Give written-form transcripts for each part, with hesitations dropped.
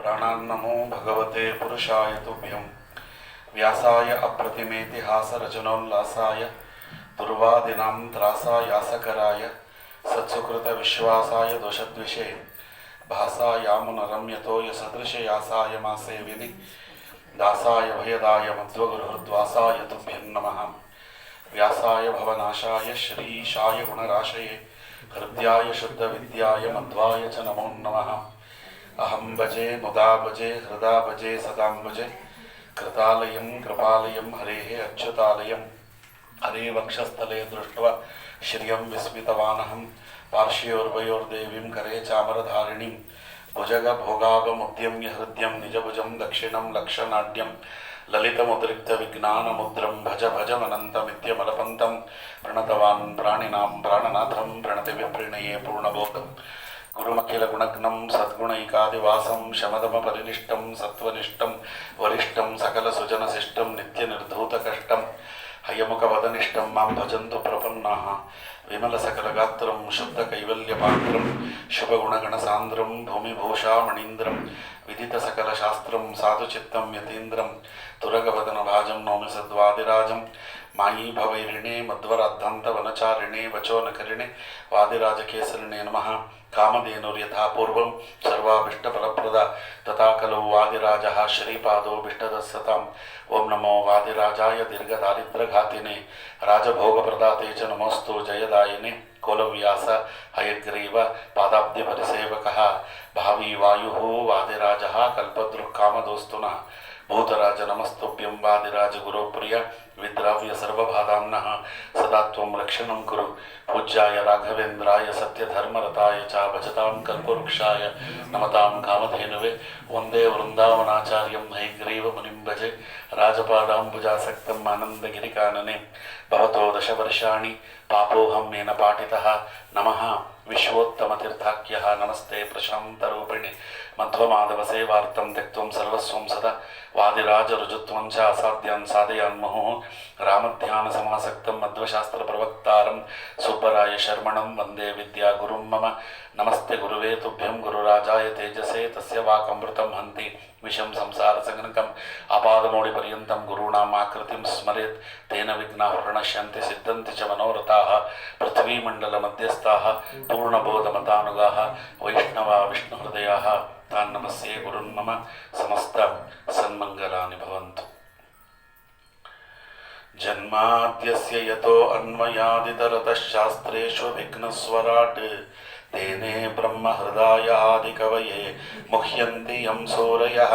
प्राणान्नमो भगवते पुरुषाय तुभ्यं व्यासाय अप्रतिमेतिहासरचनोल्लासाय दुर्वादिनां त्रासायासकराय सत्सुकृतविश्वासाय दोषद्विषे भासायामुनरम्यतो यसदृशयासाय मासे विधि दासाय भयदाय मध्वगुरुर्द्वासाय तुभ्यं नमः। व्यासाय भवनाशाय श्रीशाय गुणराशये हृद्याय शुद्धविद्याय मध्वाय च नमो नमः। अहं भजे मुदा भजे हृदा भजे सदां भजे कृतालयं कृपालयं हरेः अच्युतालयं हरे वक्षस्थले दृष्ट्वा श्रियं विस्मितवानहं पार्श्वयोर्वयोर्देवीं करे चामरधारिणीं भुजगभोगागमुद्यम्य हृद्यं निजभुजं दक्षिणं लक्षनाट्यं ललितमुद्रिक्तविज्ञानमुद्रं भज भजमनन्तमित्यमलपन्तं प्रणतवान् प्राणिनां प्राणनाथं प्रणतिविप्रणये पूर्णबोधं गुरुमखिलगुणग्नं सद्गुणैकादिवासं शमदमपरिनिष्टं सत्त्वनिष्ठं वरिष्ठं सकलसुजनशिष्टं नित्यनिर्धूतकष्टं हयमुखवदनिष्ठं मां भजन्तु प्रपन्नाः। विमलसकलगात्रं शुद्धकैवल्यपात्रं शुभगुणगणसान्द्रं भूमिभूषामणीन्द्रं विदितसकलशास्त्रं साधुचित्तं यतीन्द्रं तुरगवदनभाजं नौमि सद्वादिराजं मायी भवैरिणे मध्वराद्धान्तवनचारिणे वचो नकरिणे वादिराजकेसरिणे नमः। कामधेनुर्यथा पूर्वं सर्वाभीष्टफलप्रदा तथा खलु वादिराजः श्रीपादोऽभीष्टदस्सताम्। ओं नमो वादिराजाय दीर्घदारिद्र्यघातिने राजभोगप्रदाते च नमोऽस्तु जयदायिने। कुलव्यास हयग्रीव पादाब्धिपरिसेवकः भावी वायुः वादिराजः कल्पद्रुक्कामदोस्तु नः। भूतराज नमस्तुभ्यं वादिराज गुरुप्रिय विद्राव्य सर्वबाधाम्नः सदा त्वं रक्षणं कुरु। पूज्याय राघवेन्द्राय सत्यधर्मरताय च भजतां कल्पवृक्षाय नमतां कामधेनुवे। वन्दे वृन्दावनाचार्यं हयग्रीवमुनिं भजे राजपादाम्बुजासक्तम् आनन्दगिरिकानने। भवतो दशवर्षाणि पापोऽहं येन पाटितः नमः विश्वोत्तमतीर्थाख्यः नमस्ते प्रशान्तरूपिणे। मध्वमाधवसेवार्थं त्यक्त्वं सर्वस्वं सदा वादिराजरुजुत्वं च असाध्यान् साधयान्मुहुः। रामध्यानसमासक्तं मध्वशास्त्रप्रवक्तारं सुब्बराय शर्मणं वन्दे विद्यागुरुं मम। नमस्ते गुरुवे तुभ्यं गुरुराजाय तेजसे तस्य वाकमृतं हन्ति विषं संसारसंगणकम् आपादमौलिपर्यन्तं गुरूणाम् आकृतिं स्मरेत् तेन विघ्नाः प्रणश्यन्ति सिद्धन्ति च मनोरथाः। पृथ्वीमण्डलमध्यस्थाः पूर्णबोधमतानुगाः वैष्णवा विष्णुहृदयाः तान् नमस्ये गुरुन् मम। समस्त सन्मङ्गलानि भवन्तु। जन्माद्यस्य यतो अन्वयादितरतश्शास्त्रेषु विघ्नस्वराट् तेने ब्रह्महृदायादिकवये मुह्यन्ति यं सूरयः।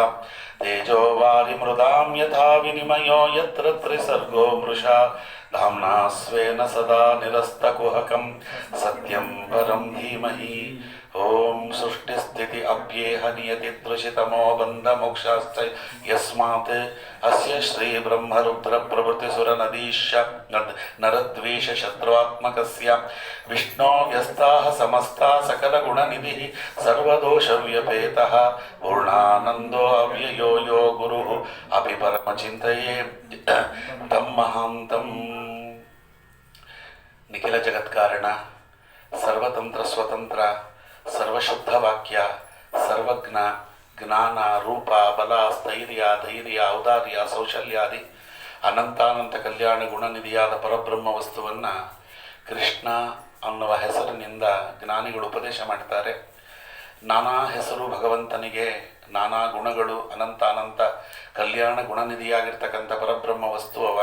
तेजो वारिमृदां यथा विनिमयो यत्र त्रिसर्गो मृषा धाम्ना स्वेन सदा निरस्तकुहकं सत्यं परं धीमहि। ॐ सृष्टिस्थिति अप्येह नियतिदृशितमो बन्धमोक्षाश्च यस्मात् अस्य श्रीब्रह्मरुद्रप्रभृतिसुरनदीश नरद्वेषशत्रुआत्मकस्य विष्णो व्यस्ताः समस्ता सकलगुणनिधिः सर्वदोषव्यपेतः पूर्णानन्दो अव्ययो यो गुरुः अपि परमचिन्तये तं महान्तम्। निखिल जगत्कारण सर्वतंत्र स्वतंत्र सर्वशुद्धवाक्य सर्वज्ञ ಜ್ಞಾನ ರೂಪ ಬಲ ಸ್ಥೈರ್ಯ ಧೈರ್ಯ ಔದಾರ್ಯ ಸೌಶಲ್ಯಾದಿ ಅನಂತಾನಂತ ಕಲ್ಯಾಣ ಗುಣನಿಧಿಯಾದ ಪರಬ್ರಹ್ಮ ವಸ್ತುವನ್ನು ಕೃಷ್ಣ ಅನ್ನುವ ಹೆಸರಿನಿಂದ ಜ್ಞಾನಿಗಳು ಉಪದೇಶ ಮಾಡ್ತಾರೆ. ನಾನಾ ಹೆಸರು ಭಗವಂತನಿಗೆ, ನಾನಾ ಗುಣಗಳು, ಅನಂತಾನಂತ ಕಲ್ಯಾಣ ಗುಣನಿಧಿಯಾಗಿರ್ತಕ್ಕಂಥ ಪರಬ್ರಹ್ಮ ವಸ್ತು ಅವ.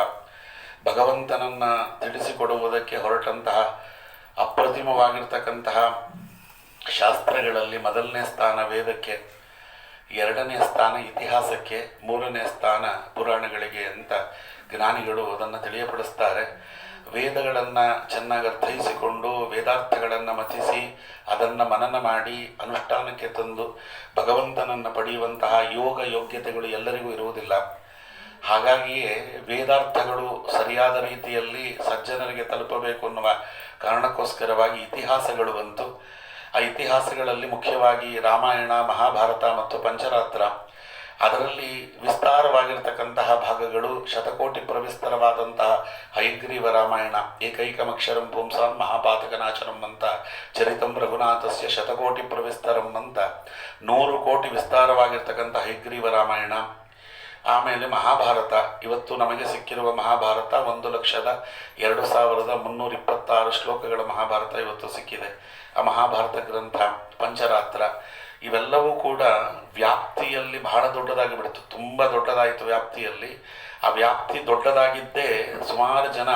ಭಗವಂತನನ್ನು ತಿಳಿಸಿಕೊಡುವುದಕ್ಕೆ ಹೊರಟಂತಹ ಅಪ್ರತಿಮವಾಗಿರ್ತಕ್ಕಂತಹ ಶಾಸ್ತ್ರಗಳಲ್ಲಿ ಮೊದಲನೇ ಸ್ಥಾನ ವೇದಕ್ಕೆ, ಎರಡನೇ ಸ್ಥಾನ ಇತಿಹಾಸಕ್ಕೆ, ಮೂರನೇ ಸ್ಥಾನ ಪುರಾಣಗಳಿಗೆ ಅಂತ ಜ್ಞಾನಿಗಳು ಅದನ್ನು ತಿಳಿಯಪಡಿಸ್ತಾರೆ. ವೇದಗಳನ್ನು ಚೆನ್ನಾಗಿ ಅರ್ಥೈಸಿಕೊಂಡು ವೇದಾರ್ಥಗಳನ್ನು ಮಥಿಸಿ ಅದನ್ನು ಮನನ ಮಾಡಿ ಅನುಷ್ಠಾನಕ್ಕೆ ತಂದು ಭಗವಂತನನ್ನು ಪಡೆಯುವಂತಹ ಯೋಗ ಯೋಗ್ಯತೆಗಳು ಎಲ್ಲರಿಗೂ ಇರುವುದಿಲ್ಲ. ಹಾಗಾಗಿಯೇ ವೇದಾರ್ಥಗಳು ಸರಿಯಾದ ರೀತಿಯಲ್ಲಿ ಸಜ್ಜನರಿಗೆ ತಲುಪಬೇಕು ಅನ್ನುವ ಕಾರಣಕ್ಕೋಸ್ಕರವಾಗಿ ಇತಿಹಾಸಗಳು ಬಂತು. ಆ ಇತಿಹಾಸಗಳಲ್ಲಿ ಮುಖ್ಯವಾಗಿ ರಾಮಾಯಣ, ಮಹಾಭಾರತ ಮತ್ತು ಪಂಚರಾತ್ರ ಅದರಲ್ಲಿ ವಿಸ್ತಾರವಾಗಿರ್ತಕ್ಕಂತಹ ಭಾಗಗಳು ಶತಕೋಟಿ ಪ್ರವಿಸ್ತರವಾದಂತಹ ಹಯಗ್ರೀವ ರಾಮಾಯಣ ಏಕೈಕಮಕ್ಷರಂ ಪುಂಸಾನ್ ಮಹಾಪಾತಕನಾಶನಂ ಅಂತ ಚರಿತಂ ರಘುನಾಥಸ್ಯ ಶತಕೋಟಿ ಪ್ರವಿಸ್ತರಂ ಅಂತ 100 ಕೋಟಿ ವಿಸ್ತಾರವಾಗಿರ್ತಕ್ಕಂಥ ಹಯಗ್ರೀವ ರಾಮಾಯಣ. ಆಮೇಲೆ ಮಹಾಭಾರತ, ಇವತ್ತು ನಮಗೆ ಸಿಕ್ಕಿರುವ ಮಹಾಭಾರತ 1,02,326 ಶ್ಲೋಕಗಳ ಮಹಾಭಾರತ ಇವತ್ತು ಸಿಕ್ಕಿದೆ. ಆ ಮಹಾಭಾರತ ಗ್ರಂಥ, ಪಂಚರಾತ್ರ, ಇವೆಲ್ಲವೂ ಕೂಡ ವ್ಯಾಪ್ತಿಯಲ್ಲಿ ಬಹಳ ದೊಡ್ಡದಾಗಿ ಬಿಡ್ತು. ತುಂಬ ದೊಡ್ಡದಾಯಿತು ವ್ಯಾಪ್ತಿಯಲ್ಲಿ. ಆ ವ್ಯಾಪ್ತಿ ದೊಡ್ಡದಾಗಿದ್ದೇ ಸುಮಾರು ಜನ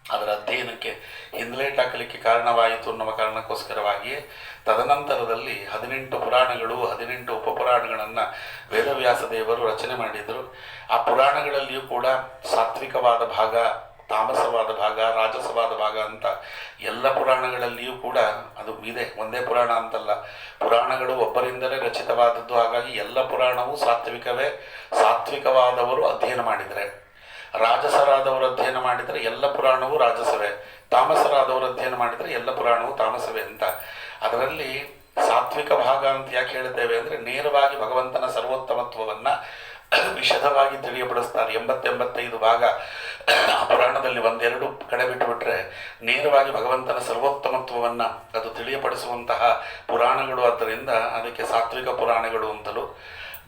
ಅದರ ಅಧ್ಯಯನಕ್ಕೆ ಹಿಂದಲೇಟ್ ಹಾಕಲಿಕ್ಕೆ ಕಾರಣವಾಯಿತು ಅನ್ನುವ ಕಾರಣಕ್ಕೋಸ್ಕರವಾಗಿಯೇ ತದನಂತರದಲ್ಲಿ 18 ಪುರಾಣಗಳು, 18 ಉಪಪುರಾಣಗಳನ್ನು ವೇದವ್ಯಾಸ ದೇವರು ರಚನೆ ಮಾಡಿದರು. ಆ ಪುರಾಣಗಳಲ್ಲಿಯೂ ಕೂಡ ಸಾತ್ವಿಕವಾದ ಭಾಗ, ತಾಮಸವಾದ ಭಾಗ, ರಾಜಸವಾದ ಭಾಗ ಅಂತ ಎಲ್ಲ ಪುರಾಣಗಳಲ್ಲಿಯೂ ಕೂಡ ಅದು ಇದೆ. ಒಂದೇ ಪುರಾಣ ಅಂತಲ್ಲ, ಪುರಾಣಗಳು ಒಬ್ಬರಿಂದಲೇ ರಚಿತವಾದದ್ದು. ಹಾಗಾಗಿ ಎಲ್ಲ ಪುರಾಣವೂ ಸಾತ್ವಿಕವೇ. ಸಾತ್ವಿಕವಾದವರು ಅಧ್ಯಯನ ಮಾಡಿದರೆ, ರಾಜಸರಾದವರು ಅಧ್ಯಯನ ಮಾಡಿದರೆ ಎಲ್ಲ ಪುರಾಣವೂ ರಾಜಸವೇ, ತಾಮಸರಾದವರು ಅಧ್ಯಯನ ಮಾಡಿದರೆ ಎಲ್ಲ ಪುರಾಣವೂ ತಾಮಸವೇ ಅಂತ. ಅದರಲ್ಲಿ ಸಾತ್ವಿಕ ಭಾಗ ಅಂತ ಯಾಕೆ ಹೇಳ್ತೇವೆ ಅಂದರೆ, ನೇರವಾಗಿ ಭಗವಂತನ ಸರ್ವೋತ್ತಮತ್ವವನ್ನು ವಿಶದವಾಗಿ ತಿಳಿಯಪಡಿಸ್ತಾರೆ. 80-85 ಭಾಗ ಆ ಪುರಾಣದಲ್ಲಿ 1-2 ಕಡೆ ಬಿಟ್ಟುಬಿಟ್ರೆ ನೇರವಾಗಿ ಭಗವಂತನ ಸರ್ವೋತ್ತಮತ್ವವನ್ನು ಅದು ತಿಳಿಯಪಡಿಸುವಂತಹ ಪುರಾಣಗಳು. ಆದ್ದರಿಂದ ಅದಕ್ಕೆ ಸಾತ್ವಿಕ ಪುರಾಣಗಳು ಅಂತಲೂ.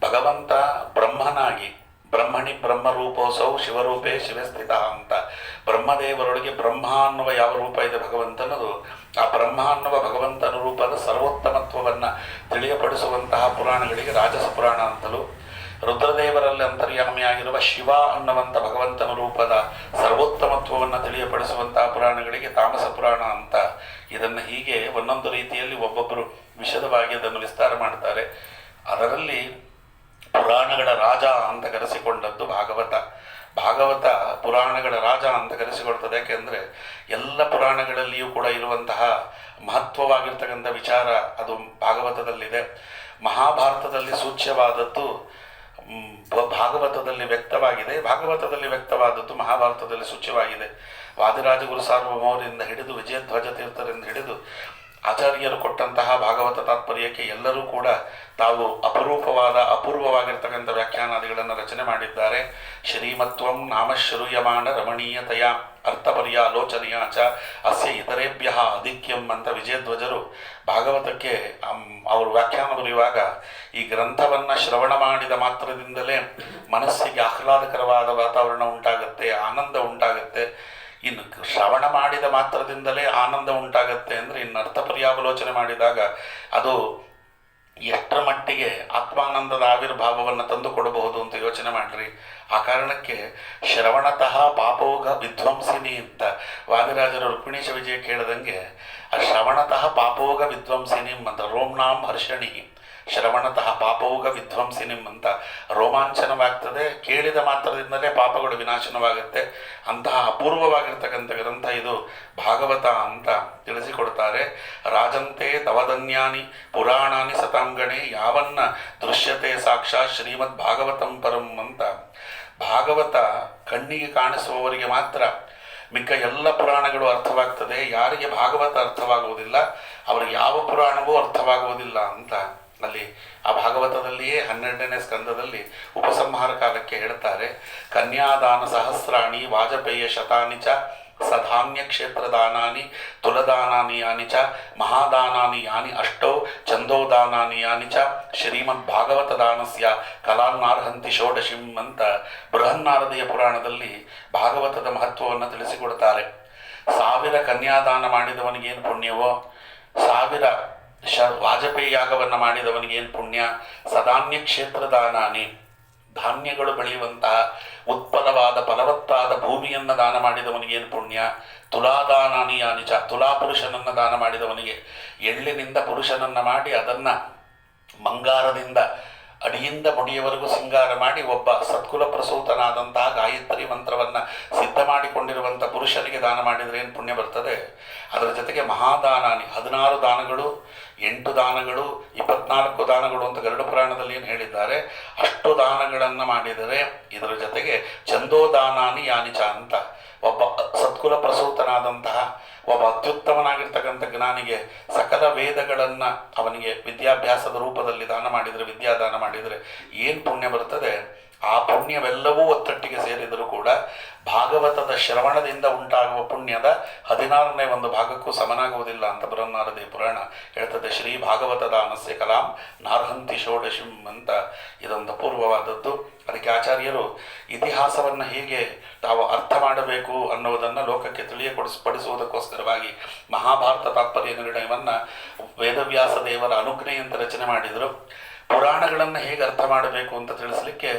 ಭಗವಂತ ಬ್ರಹ್ಮನಾಗಿ ಬ್ರಹ್ಮಣಿ ಬ್ರಹ್ಮರೂಪೋಸೌ ಶಿವರೂಪೇ ಶಿವಸ್ಥಿತ ಅಂತ, ಬ್ರಹ್ಮದೇವರೊಳಗೆ ಬ್ರಹ್ಮ ಅನ್ನುವ ಯಾವ ರೂಪ ಇದೆ ಭಗವಂತನದು, ಆ ಬ್ರಹ್ಮ ಅನ್ನುವ ಭಗವಂತನ ರೂಪದ ಸರ್ವೋತ್ತಮತ್ವವನ್ನು ತಿಳಿಯಪಡಿಸುವಂತಹ ಪುರಾಣಗಳಿಗೆ ರಾಜಸ ಪುರಾಣ ಅಂತಲೂ, ರುದ್ರದೇವರಲ್ಲಿ ಅಂತರ್ಯಾಮಿಯಾಗಿರುವ ಶಿವ ಅನ್ನುವಂಥ ಭಗವಂತನ ರೂಪದ ಸರ್ವೋತ್ತಮತ್ವವನ್ನು ತಿಳಿಯಪಡಿಸುವಂತಹ ಪುರಾಣಗಳಿಗೆ ತಾಮಸ ಪುರಾಣ ಅಂತ. ಇದನ್ನು ಹೀಗೆ ಒಂದೊಂದು ರೀತಿಯಲ್ಲಿ ಒಬ್ಬೊಬ್ಬರು ವಿಶದವಾಗಿ ಅದನ್ನು ವಿಸ್ತಾರ ಮಾಡ್ತಾರೆ. ಅದರಲ್ಲಿ ಪುರಾಣಗಳ ರಾಜ ಅಂತ ಕರೆಸಿಕೊಂಡದ್ದು ಭಾಗವತ. ಭಾಗವತ ಪುರಾಣಗಳ ರಾಜ ಅಂತ ಕರೆಸಿಕೊಳ್ತದೆ. ಯಾಕೆಂದರೆ ಎಲ್ಲ ಪುರಾಣಗಳಲ್ಲಿಯೂ ಕೂಡ ಇರುವಂತಹ ಮಹತ್ವವಾಗಿರ್ತಕ್ಕಂಥ ವಿಚಾರ ಅದು ಭಾಗವತದಲ್ಲಿದೆ. ಮಹಾಭಾರತದಲ್ಲಿ ಸೂಚ್ಯವಾದದ್ದು ಭಾಗವತದಲ್ಲಿ ವ್ಯಕ್ತವಾಗಿದೆ, ಭಾಗವತದಲ್ಲಿ ವ್ಯಕ್ತವಾದದ್ದು ಮಹಾಭಾರತದಲ್ಲಿ ಸೂಚ್ಯವಾಗಿದೆ. ವಾದಿರಾಜ ಗುರು ಸಾರ್ವಭೌಮರಿಂದ ಹಿಡಿದು ವಿಜಯಧ್ವಜ ತೀರ್ಥರಿಂದ ಹಿಡಿದು ಆಚಾರ್ಯರು ಕೊಟ್ಟಂತಹ ಭಾಗವತ ತಾತ್ಪರ್ಯಕ್ಕೆ ಎಲ್ಲರೂ ಕೂಡ ತಾವು ಅಪೂರ್ವವಾಗಿರ್ತಕ್ಕಂಥ ವ್ಯಾಖ್ಯಾನಾದಿಗಳನ್ನು ರಚನೆ ಮಾಡಿದ್ದಾರೆ. ಶ್ರೀಮತ್ವಂ ನಾಮ ಶ್ರೂಯಮಾಣ ರಮಣೀಯತೆಯ ಅರ್ಥಪರ್ಯಾಲೋಚನೆಯ ಚ ಅಸ್ಯ ಇತರೇಭ್ಯ ಅಧಿಕ್ಯಂ ಅಂತ ವಿಜಯಧ್ವಜರು ಭಾಗವತಕ್ಕೆ ಅವರು ವ್ಯಾಖ್ಯಾನ ಬರೆಯುವಾಗ, ಈ ಗ್ರಂಥವನ್ನು ಶ್ರವಣ ಮಾಡಿದ ಮಾತ್ರದಿಂದಲೇ ಮನಸ್ಸಿಗೆ ಆಹ್ಲಾದಕರವಾದ ವಾತಾವರಣ ಉಂಟಾಗುತ್ತೆ, ಆನಂದ ಉಂಟಾಗುತ್ತೆ. ಇನ್ನು ಶ್ರವಣ ಮಾಡಿದ ಮಾತ್ರದಿಂದಲೇ ಆನಂದ ಉಂಟಾಗತ್ತೆ ಅಂದರೆ ಇನ್ನು ಅರ್ಥ ಪರ್ಯಾವಲೋಚನೆ ಮಾಡಿದಾಗ ಅದು ಎಷ್ಟರ ಮಟ್ಟಿಗೆ ಆತ್ಮಾನಂದದ ಆವಿರ್ಭಾವವನ್ನು ತಂದುಕೊಡಬಹುದು ಅಂತ ಯೋಚನೆ ಮಾಡಿರಿ. ಆ ಕಾರಣಕ್ಕೆ ಶ್ರವಣತಃ ಪಾಪೋಗ ವಿಧ್ವಂಸಿನಿ ಅಂತ ವಾದಿರಾಜರು ರುಕ್ಮಿಣೀಶ ವಿಜಯ ಕೇಳಿದಂಗೆ, ಆ ಶ್ರವಣತಃ ಪಾಪೋಗ ವಿಧ್ವಂಸಿನಿಂ ಅಂತ ರೋಮ್ನಾಂ ಹರ್ಷಣಿ, ಶ್ರವಣತಃ ಪಾಪೋಗ ವಿಧ್ವಂಸಿನಿಂ ಅಂತ ರೋಮಾಂಚನವಾಗ್ತದೆ. ಕೇಳಿದ ಮಾತ್ರದಿಂದಲೇ ಪಾಪಗಳು ವಿನಾಶನವಾಗುತ್ತೆ. ಅಂತಹ ಅಪೂರ್ವವಾಗಿರ್ತಕ್ಕಂಥ ಗ್ರಂಥ ಇದು ಭಾಗವತ ಅಂತ ತಿಳಿಸಿಕೊಡ್ತಾರೆ. ರಾಜಂತೆ ತವಧನ್ಯಾನಿ ಪುರಾಣಾನಿ ಸತಾಂಗಣೆ ಯಾವನ್ನ ದೃಶ್ಯತೆ ಸಾಕ್ಷಾತ್ ಶ್ರೀಮದ್ ಭಾಗವತಂ ಪರಂ ಅಂತ. ಭಾಗವತ ಕಣ್ಣಿಗೆ ಕಾಣಿಸುವವರಿಗೆ ಮಾತ್ರ ಮಿಕ್ಕ ಎಲ್ಲ ಪುರಾಣಗಳು ಅರ್ಥವಾಗ್ತದೆ. ಯಾರಿಗೆ ಭಾಗವತ ಅರ್ಥವಾಗುವುದಿಲ್ಲ ಅವರಿಗೆ ಯಾವ ಪುರಾಣವೂ ಅರ್ಥವಾಗುವುದಿಲ್ಲ ಅಂತ ಅಲ್ಲಿ ಆ ಭಾಗವತದಲ್ಲಿಯೇ 12ನೇ ಸ್ಕಂದದಲ್ಲಿ ಉಪಸಂಹಾರ ಕಾಲಕ್ಕೆ ಹೇಳ್ತಾರೆ. ಕನ್ಯಾದಾನ ಸಹಸ್ರಾಣಿ ವಾಜಪೇಯ ಶತಾನಿ ಚ ಸಧಾನ್ಯ ಕ್ಷೇತ್ರ ದಾನಾನಿ ತುಲದಾನಾನಿ ಯಾನಿ ಚ ಮಹಾದಾನಾನಿ ಯಾನಿ ಅಷ್ಟೌ ಚಂದೋದಾನಾನಿ ಯಾನಿ ಚ ಶ್ರೀಮದ್ ಭಾಗವತ ದಾನಸ್ಯ ಕಲಾನ್ನಾರ್ಹಂತಿ ಷೋಡಶಿಂ ಅಂತ ಬೃಹನ್ನಾರದೀಯ ಪುರಾಣದಲ್ಲಿ ಭಾಗವತದ ಮಹತ್ವವನ್ನು ತಿಳಿಸಿಕೊಡ್ತಾರೆ. 1000 ಕನ್ಯಾದಾನ ಮಾಡಿದವನಿಗೇನು ಪುಣ್ಯವೋ, 1000 ವಾಜಪೇಯಿ ಯಾಗವನ್ನು ಮಾಡಿದವನಿಗೇನು ಪುಣ್ಯ, ಸಧಾನ್ಯ ಕ್ಷೇತ್ರ ದಾನಾನಿ ಧಾನ್ಯಗಳು ಬೆಳೆಯುವಂತಹ ಉತ್ಪಲವಾದ ಫಲವತ್ತಾದ ಭೂಮಿಯನ್ನು ದಾನ ಮಾಡಿದವನಿಗೇನು ಪುಣ್ಯ, ತುಲಾದಾನಾನಿ ಯಾನಿಚ ತುಲಾ ಪುರುಷನನ್ನು ದಾನ ಮಾಡಿದವನಿಗೆ, ಎಳ್ಳಿನಿಂದ ಪುರುಷನನ್ನು ಮಾಡಿ ಅದನ್ನು ಮಂಗಾರದಿಂದ ಅಡಿಯಿಂದ ಮುಡಿಯವರೆಗೂ ಸಿಂಗಾರ ಮಾಡಿ ಒಬ್ಬ ಸತ್ಕುಲ ಪ್ರಸೂತನಾದಂತಹ ಗಾಯತ್ರಿ ಮಂತ್ರವನ್ನು ಸಿದ್ಧ ಮಾಡಿಕೊಂಡಿರುವಂಥ ಪುರುಷನಿಗೆ ದಾನ ಮಾಡಿದರೆ ಏನು ಪುಣ್ಯ ಬರ್ತದೆ. ಅದರ ಜೊತೆಗೆ ಮಹಾದಾನಾನಿ 16 ದಾನಗಳು, 8 ದಾನಗಳು, 24 ದಾನಗಳು ಅಂತ ಗರುಡ ಪುರಾಣದಲ್ಲಿ ಏನು ಹೇಳಿದ್ದಾರೆ, ಅಷ್ಟು ದಾನಗಳನ್ನು ಮಾಡಿದರೆ ಇದರ ಜೊತೆಗೆ ಚಂದೋದಾನಾನಿ ಯಾನಿಚ ಅಂತ ಒಬ್ಬ ಸತ್ಕುಲ ಪ್ರಸೂತನಾದಂತಹ ಒಬ್ಬ ಅತ್ಯುತ್ತಮನಾಗಿರ್ತಕ್ಕಂಥ ಜ್ಞಾನಿಗೆ ಸಕಲ ವೇದಗಳನ್ನು ಅವನಿಗೆ ವಿದ್ಯಾಭ್ಯಾಸದ ರೂಪದಲ್ಲಿ ದಾನ ಮಾಡಿದರೆ, ವಿದ್ಯಾದಾನ ಮಾಡಿದರೆ ಏನು ಪುಣ್ಯ ಬರ್ತದೆ, ಆ ಪುಣ್ಯವೆಲ್ಲವೂ ಒತ್ತಟ್ಟಿಗೆ ಸೇರಿದರೂ ಕೂಡ ಭಾಗವತದ ಶ್ರವಣದಿಂದ ಉಂಟಾಗುವ ಪುಣ್ಯದ 16ನೇ ಒಂದು ಭಾಗಕ್ಕೂ ಸಮನಾಗುವುದಿಲ್ಲ ಅಂತ ಬೃಹನ್ನಾರದಿ ಪುರಾಣ ಹೇಳ್ತದೆ. ಶ್ರೀ ಭಾಗವತದ ಅನಸ್ಯ ಕಲಾಂ ನಾರ್ಹಂತಿ ಷೋಡಶಿಂ ಅಂತ ಇದೊಂದು ಪೂರ್ವವಾದದ್ದು. ಅದಕ್ಕೆ ಆಚಾರ್ಯರು ಇತಿಹಾಸವನ್ನು ಹೇಗೆ ತಾವು ಅರ್ಥ ಮಾಡಬೇಕು ಅನ್ನುವುದನ್ನು ಲೋಕಕ್ಕೆ ಪಡಿಸುವುದಕ್ಕೋಸ್ಕರವಾಗಿ ಮಹಾಭಾರತ ತಾತ್ಪರ್ಯ ನಿರ್ಣಯವನ್ನು ವೇದವ್ಯಾಸ ದೇವರ ಅನುಜ್ಞೆಯಂತೆ ರಚನೆ ಮಾಡಿದರು. ಪುರಾಣಗಳನ್ನು ಹೇಗೆ ಅರ್ಥ ಮಾಡಬೇಕು ಅಂತ ತಿಳಿಸಲಿಕ್ಕೆ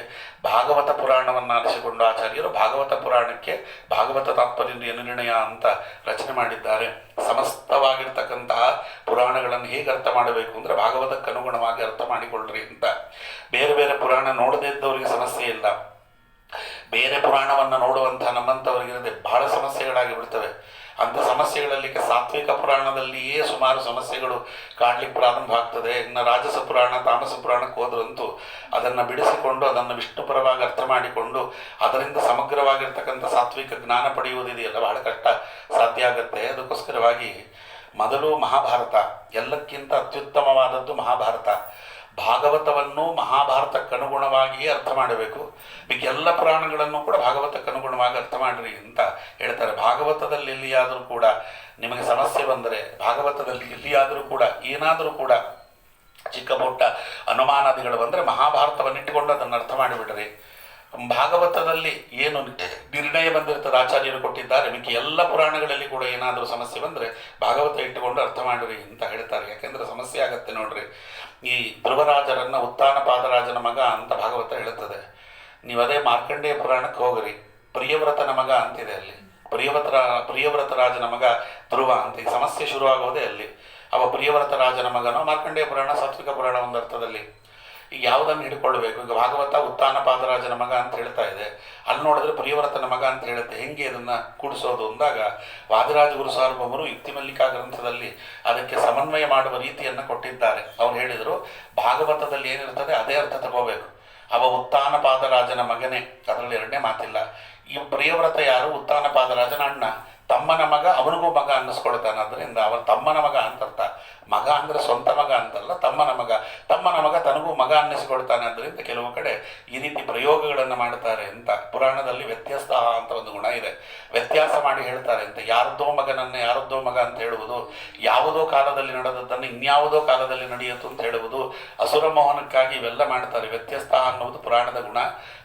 ಭಾಗವತ ಪುರಾಣವನ್ನು ಆರಿಸಿಕೊಂಡು ಆಚಾರ್ಯರು ಭಾಗವತ ಪುರಾಣಕ್ಕೆ ಭಾಗವತ ತಾತ್ಪರ್ಯ ನಿರ್ಣಯ ಅಂತ ರಚನೆ ಮಾಡಿದ್ದಾರೆ. ಸಮಸ್ತವಾಗಿರ್ತಕ್ಕಂತಹ ಪುರಾಣಗಳನ್ನು ಹೇಗೆ ಅರ್ಥ ಮಾಡಬೇಕು ಅಂದರೆ ಭಾಗವತಕ್ಕೆ ಅನುಗುಣವಾಗಿ ಅರ್ಥ ಮಾಡಿಕೊಳ್ಳ್ರಿ ಅಂತ. ಬೇರೆ ಬೇರೆ ಪುರಾಣ ನೋಡದೇ ಇದ್ದವರಿಗೆ ಸಮಸ್ಯೆ ಇಲ್ಲ, ಬೇರೆ ಪುರಾಣವನ್ನು ನೋಡುವಂಥ ನಮ್ಮಂಥವರಿಗಿರದೆ ಬಹಳ ಸಮಸ್ಯೆಗಳಾಗಿ ಬಿಡ್ತವೆ. ಅಂಥ ಸಮಸ್ಯೆಗಳಲ್ಲಿ ಸಾತ್ವಿಕ ಪುರಾಣದಲ್ಲಿಯೇ ಸುಮಾರು ಸಮಸ್ಯೆಗಳು ಕಾಡ್ಲಿಕ್ಕೆ ಪ್ರಾರಂಭ ಆಗ್ತದೆ. ಇನ್ನು ರಾಜಸ ಪುರಾಣ ತಾಮಸ ಪುರಾಣಕ್ಕೆ ಹೋದ್ರಂತೂ ಅದನ್ನು ಬಿಡಿಸಿಕೊಂಡು ಅದನ್ನು ವಿಷ್ಣುಪರವಾಗಿ ಅರ್ಥ ಮಾಡಿಕೊಂಡು ಅದರಿಂದ ಸಮಗ್ರವಾಗಿರ್ತಕ್ಕಂಥ ಸಾತ್ವಿಕ ಜ್ಞಾನ ಪಡೆಯುವುದಿದೆಯಲ್ಲ, ಬಹಳ ಕಷ್ಟ ಸಾಧ್ಯ ಆಗುತ್ತೆ. ಅದಕ್ಕೋಸ್ಕರವಾಗಿ ಮೊದಲು ಮಹಾಭಾರತ, ಎಲ್ಲಕ್ಕಿಂತ ಅತ್ಯುತ್ತಮವಾದದ್ದು ಮಹಾಭಾರತ. ಭಾಗವತವನ್ನು ಮಹಾಭಾರತಕ್ಕನುಗುಣವಾಗಿಯೇ ಅರ್ಥ ಮಾಡಬೇಕು. ಎಲ್ಲ ಪುರಾಣಗಳನ್ನು ಕೂಡ ಭಾಗವತಕ್ಕನುಗುಣವಾಗಿ ಅರ್ಥ ಮಾಡಿರಿ ಅಂತ ಹೇಳ್ತಾರೆ. ಭಾಗವತದಲ್ಲಿ ಎಲ್ಲಿಯಾದರೂ ಕೂಡ ನಿಮಗೆ ಸಮಸ್ಯೆ ಬಂದರೆ, ಭಾಗವತದಲ್ಲಿ ಎಲ್ಲಿಯಾದರೂ ಕೂಡ ಏನಾದರೂ ಕೂಡ ಚಿಕ್ಕ ಪುಟ್ಟ ಅನುಮಾನಾದಿಗಳು ಬಂದರೆ ಮಹಾಭಾರತವನ್ನಿಟ್ಟುಕೊಂಡು ಅದನ್ನು ಅರ್ಥ ಮಾಡಿಬಿಡ್ರಿ. ಭಾಗವತದಲ್ಲಿ ಏನು ನಿರ್ಣಯ ಬಂದಿರ್ತದೆ ಆಚಾರ್ಯರು ಕೊಟ್ಟಿದ್ದಾರೆ, ಮಿಕ್ಕಿ ಎಲ್ಲ ಪುರಾಣಗಳಲ್ಲಿ ಕೂಡ ಏನಾದರೂ ಸಮಸ್ಯೆ ಬಂದರೆ ಭಾಗವತ ಇಟ್ಟುಕೊಂಡು ಅರ್ಥ ಮಾಡಿರಿ ಅಂತ ಹೇಳ್ತಾರೆ. ಯಾಕೆಂದರೆ ಸಮಸ್ಯೆ ಆಗತ್ತೆ ನೋಡ್ರಿ. ಈ ಧ್ರುವರಾಜರನ್ನು ಉತ್ತಾನ ಪಾದರಾಜನ ಮಗ ಅಂತ ಭಾಗವತ ಹೇಳುತ್ತದೆ. ನೀವು ಅದೇ ಮಾರ್ಕಂಡೇಯ ಪುರಾಣಕ್ಕೆ ಹೋಗ್ರಿ, ಪ್ರಿಯವ್ರತನ ಮಗ ಅಂತಿದೆ ಅಲ್ಲಿ. ಪ್ರಿಯವ್ರತ ರಾಜನ ಮಗ ಧ್ರುವ ಅಂತ ಈ ಸಮಸ್ಯೆ ಶುರುವಾಗೋದೇ ಅಲ್ಲಿ. ಅವ ಪ್ರಿಯವ್ರತ ರಾಜನ ಮಗನೋ, ಮಾರ್ಕಂಡೇಯ ಪುರಾಣ ಸಾತ್ವಿಕ ಪುರಾಣ ಒಂದು ಅರ್ಥದಲ್ಲಿ. ಈಗ ಯಾವುದನ್ನು ಹಿಡ್ಕೊಳ್ಬೇಕು? ಈಗ ಭಾಗವತ ಉತ್ತಾನ ಪಾದರಾಜನ ಮಗ ಅಂತ ಹೇಳ್ತಾ ಇದೆ, ಅಲ್ಲಿ ನೋಡಿದ್ರೆ ಪ್ರಿಯವ್ರತನ ಮಗ ಅಂತ ಹೇಳುತ್ತೆ. ಹೆಂಗೆ ಇದನ್ನು ಕೂಡಿಸೋದು ಅಂದಾಗ ವಾದಿರಾಜ ಗುರು ಸಾರ್ವಭೌಮರು ಯುಕ್ತಿ ಮಲ್ಲಿಕಾ ಗ್ರಂಥದಲ್ಲಿ ಅದಕ್ಕೆ ಸಮನ್ವಯ ಮಾಡುವ ರೀತಿಯನ್ನು ಕೊಟ್ಟಿದ್ದಾರೆ. ಅವ್ರು ಹೇಳಿದರು, ಭಾಗವತದಲ್ಲಿ ಏನಿರ್ತದೆ ಅದೇ ಅರ್ಥ ತಗೋಬೇಕು. ಅವ ಉತ್ತಾನ ಪಾದರಾಜನ ಮಗನೇ, ಅದರಲ್ಲಿ ಎರಡನೇ ಮಾತಿಲ್ಲ. ಈ ಪ್ರಿಯವ್ರತ ಯಾರು? ಉತ್ತಾನ ಪಾದರಾಜನ ಅಣ್ಣ, ತಮ್ಮನ ಮಗ, ಅವನಿಗೂ ಮಗ ಅನ್ನಿಸ್ಕೊಳ್ತಾನೆ. ಅದರಿಂದ ಅವನ ತಮ್ಮನ ಮಗ ಅಂತ ಅರ್ಥ. ಮಗ ಅಂದರೆ ಸ್ವಂತ ಮಗ ಅಂತಲ್ಲ, ತಮ್ಮನ ಮಗ. ತಮ್ಮನ ಮಗ ತನಗೂ ಮಗ ಅನ್ನಿಸಿಕೊಳ್ತಾನೆ. ಆದ್ದರಿಂದ ಕೆಲವು ಕಡೆ ಈ ರೀತಿ ಪ್ರಯೋಗಗಳನ್ನು ಮಾಡ್ತಾರೆ ಅಂತ. ಪುರಾಣದಲ್ಲಿ ವ್ಯತ್ಯಸ್ತ ಅಂತ ಒಂದು ಗುಣ ಇದೆ, ವ್ಯತ್ಯಾಸ ಮಾಡಿ ಹೇಳ್ತಾರೆ ಅಂತ. ಯಾರದ್ದೋ ಮಗನನ್ನು ಯಾರದ್ದೋ ಮಗ ಅಂತ ಹೇಳುವುದು, ಯಾವುದೋ ಕಾಲದಲ್ಲಿ ನಡೆದದ್ದನ್ನು ಇನ್ಯಾವುದೋ ಕಾಲದಲ್ಲಿ ನಡೆಯಿತು ಅಂತ ಹೇಳುವುದು, ಅಸುರ ಮೋಹನಕ್ಕಾಗಿ ಇವೆಲ್ಲ ಮಾಡ್ತಾರೆ. ವ್ಯತ್ಯಸ್ತ ಅನ್ನುವುದು ಪುರಾಣದ ಗುಣ.